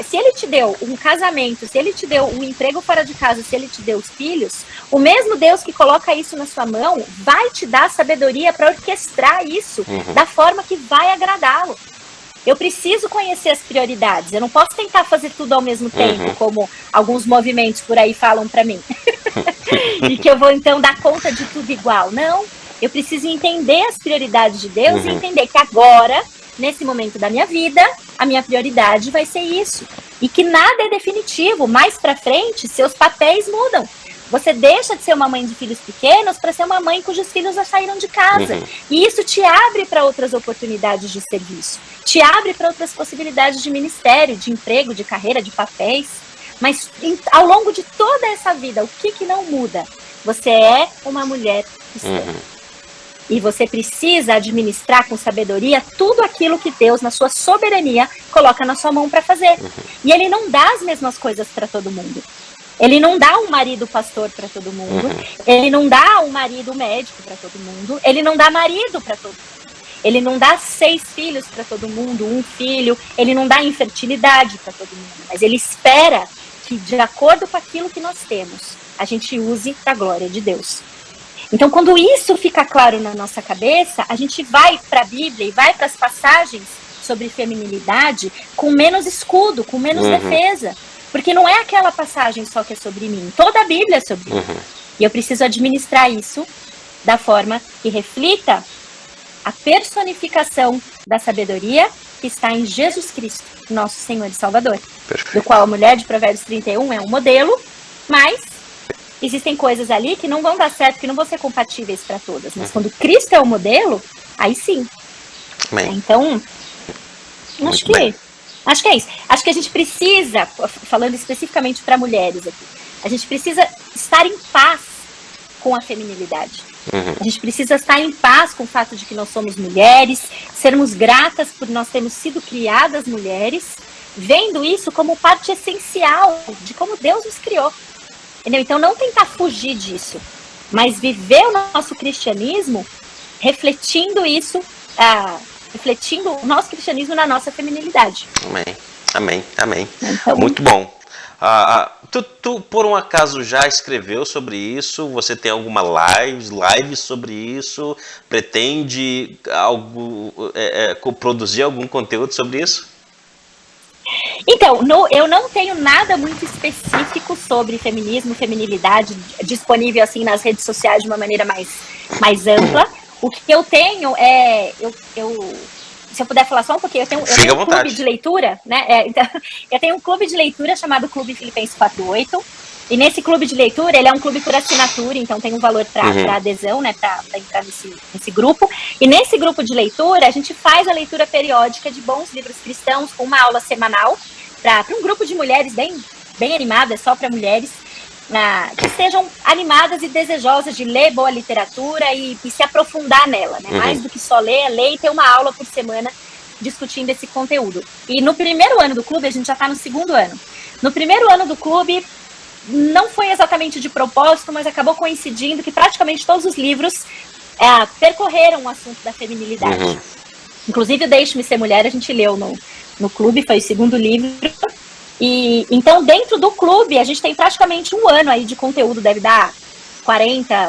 se Ele te deu um casamento, se Ele te deu um emprego fora de casa, se Ele te deu os filhos, o mesmo Deus que coloca isso na sua mão vai te dar sabedoria para orquestrar isso da forma que vai agradá-lo. Eu preciso conhecer as prioridades. Eu não posso tentar fazer tudo ao mesmo tempo, como alguns movimentos por aí falam para mim. E que eu vou, então, dar conta de tudo igual. Não. Eu preciso entender as prioridades de Deus e entender que agora, nesse momento da minha vida, a minha prioridade vai ser isso. E que nada é definitivo. Mais pra frente, seus papéis mudam. Você deixa de ser uma mãe de filhos pequenos para ser uma mãe cujos filhos já saíram de casa. E isso te abre para outras oportunidades de serviço. Te abre para outras possibilidades de ministério, de emprego, de carreira, de papéis. Mas ao longo de toda essa vida, o que não muda? Você é uma mulher cristã. E você precisa administrar com sabedoria tudo aquilo que Deus, na sua soberania, coloca na sua mão para fazer. E ele não dá as mesmas coisas para todo mundo. Ele não dá um marido pastor para todo mundo. Ele não dá um marido médico para todo mundo. Ele não dá marido para todo mundo. Ele não dá 6 filhos para todo mundo, 1 filho. Ele não dá infertilidade para todo mundo. Mas ele espera que, de acordo com aquilo que nós temos, a gente use para a glória de Deus. Então, quando isso fica claro na nossa cabeça, a gente vai para a Bíblia e vai para as passagens sobre feminilidade com menos escudo, com menos defesa. Porque não é aquela passagem só que é sobre mim. Toda a Bíblia é sobre mim. E eu preciso administrar isso da forma que reflita a personificação da sabedoria que está em Jesus Cristo, nosso Senhor e Salvador. Perfeito. Do qual a mulher de Provérbios 31 é um modelo, mas existem coisas ali que não vão dar certo, que não vão ser compatíveis para todas. Mas quando Cristo é o modelo, aí sim. Amém. Então, acho que é isso. Acho que a gente precisa, falando especificamente para mulheres aqui, a gente precisa estar em paz com a feminilidade. A gente precisa estar em paz com o fato de que nós somos mulheres, sermos gratas por nós termos sido criadas mulheres, vendo isso como parte essencial de como Deus nos criou. Entendeu? Então, não tentar fugir disso, mas viver o nosso cristianismo refletindo isso, refletindo o nosso cristianismo na nossa feminilidade. Amém. Então, muito bom. Tu, por um acaso, já escreveu sobre isso? Você tem alguma live sobre isso? Pretende produzir algum conteúdo sobre isso? Então, eu não tenho nada muito específico sobre feminismo, feminilidade, disponível assim nas redes sociais de uma maneira mais ampla. O que eu tenho é... se eu puder falar só um pouquinho, eu tenho um clube de leitura, né? Então, eu tenho um clube de leitura chamado Clube Filipenses 48, e nesse clube de leitura, ele é um clube por assinatura, então tem um valor para adesão, né? Para entrar nesse grupo. E nesse grupo de leitura, a gente faz a leitura periódica de bons livros cristãos, com uma aula semanal, para um grupo de mulheres bem animado, é só para mulheres, que estejam animadas e desejosas de ler boa literatura e se aprofundar nela, né? Mais do que só ler e ter uma aula por semana discutindo esse conteúdo. E no primeiro ano do clube, a gente já está no 2º ano. No primeiro ano do clube, não foi exatamente de propósito, mas acabou coincidindo que praticamente todos os livros percorreram o assunto da feminilidade. Inclusive o Deixe-me Ser Mulher, a gente leu no clube, foi o 2º livro. E então, dentro do clube, a gente tem praticamente um ano aí de conteúdo, deve dar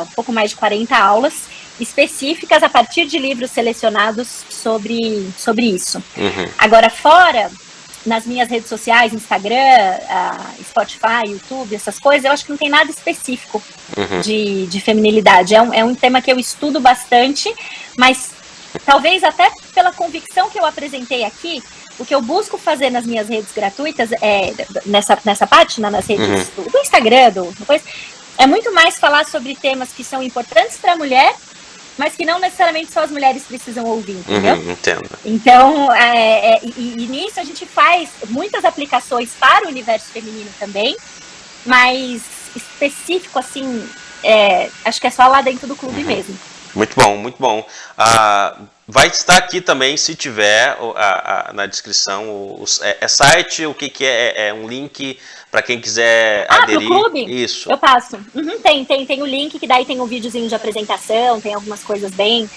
um pouco mais de 40 aulas específicas a partir de livros selecionados sobre isso. Agora, fora, nas minhas redes sociais, Instagram, Spotify, YouTube, essas coisas, eu acho que não tem nada específico de feminilidade. É um tema que eu estudo bastante, mas talvez até pela convicção que eu apresentei aqui, o que eu busco fazer nas minhas redes gratuitas, nessa página, nas redes do Instagram, é muito mais falar sobre temas que são importantes para a mulher, mas que não necessariamente só as mulheres precisam ouvir, entendeu? Entendo. Então, e nisso a gente faz muitas aplicações para o universo feminino também, mas específico, assim, acho que é só lá dentro do clube mesmo. Muito bom. Vai estar aqui também, se tiver, na descrição, site, o que é um link para quem quiser aderir. Pro clube? Isso. Eu passo. Tem o link, que daí tem um videozinho de apresentação, tem algumas coisas bem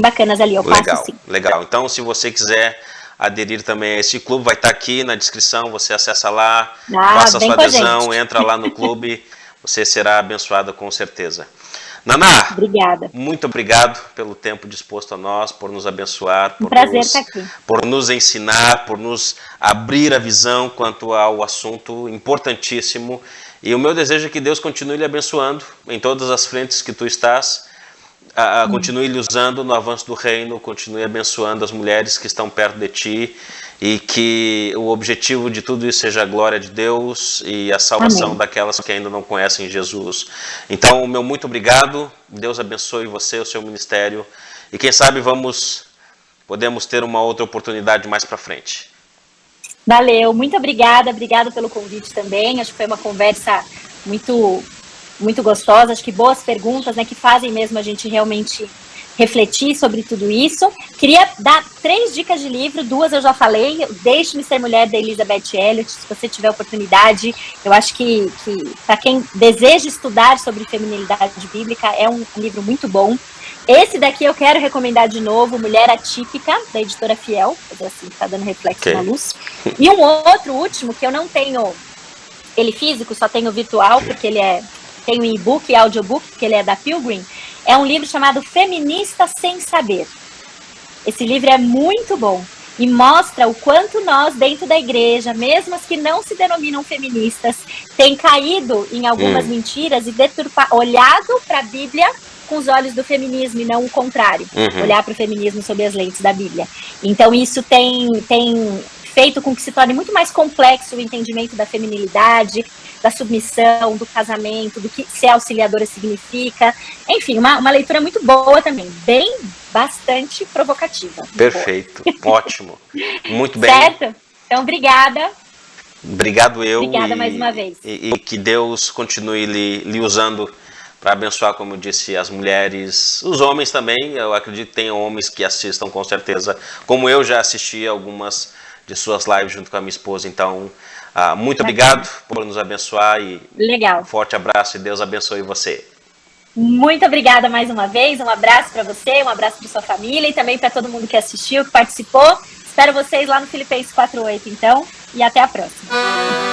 bacanas ali, eu passo sim. Legal. Então, se você quiser aderir também a esse clube, vai estar aqui na descrição, você acessa lá, faça a sua adesão, entra lá no clube, você será abençoada com certeza. Naná, obrigada. Muito obrigado pelo tempo disposto a nós, por nos abençoar, prazer estar aqui. Por nos ensinar, por nos abrir a visão quanto ao assunto importantíssimo. E o meu desejo é que Deus continue lhe abençoando em todas as frentes que tu estás, continue lhe usando no avanço do reino, continue abençoando as mulheres que estão perto de ti, e que o objetivo de tudo isso seja a glória de Deus e a salvação daquelas que ainda não conhecem Jesus. Então, meu muito obrigado, Deus abençoe você, o seu ministério, e quem sabe podemos ter uma outra oportunidade mais para frente. Valeu, muito obrigada pelo convite também, acho que foi uma conversa muito gostosa, acho que boas perguntas, né, que fazem mesmo a gente realmente refletir sobre tudo isso. Queria dar 3 dicas de livro, 2 eu já falei. Deixe-me Ser Mulher, da Elizabeth Elliot, se você tiver oportunidade. Eu acho que para quem deseja estudar sobre feminilidade bíblica, é um livro muito bom. Esse daqui eu quero recomendar de novo, Mulher Atípica, da editora Fiel, assim, tá dando reflexo na luz. E um outro último, que eu não tenho ele físico, só tenho virtual, porque tem um e-book e audiobook, porque ele é da Pilgrim. É um livro chamado Feminista Sem Saber. Esse livro é muito bom e mostra o quanto nós, dentro da igreja, mesmo as que não se denominam feministas, têm caído em algumas mentiras e olhado para a Bíblia com os olhos do feminismo e não o contrário. Olhar para o feminismo sob as lentes da Bíblia. Então isso tem feito com que se torne muito mais complexo o entendimento da feminilidade, da submissão, do casamento, do que ser auxiliadora significa. Enfim, uma leitura muito boa também, bastante provocativa. Perfeito, ótimo. Muito bem. Certo? Então, obrigada. Obrigado eu. Obrigada mais uma vez. E que Deus continue lhe usando para abençoar, como eu disse, as mulheres, os homens também. Eu acredito que tem homens que assistam com certeza, como eu já assisti algumas de suas lives junto com a minha esposa. Então, muito obrigado por nos abençoar e legal. Um forte abraço e Deus abençoe você. Muito obrigada mais uma vez, um abraço para você, um abraço para sua família e também para todo mundo que assistiu, que participou. Espero vocês lá no Filipenses 4:8, então, e até a próxima.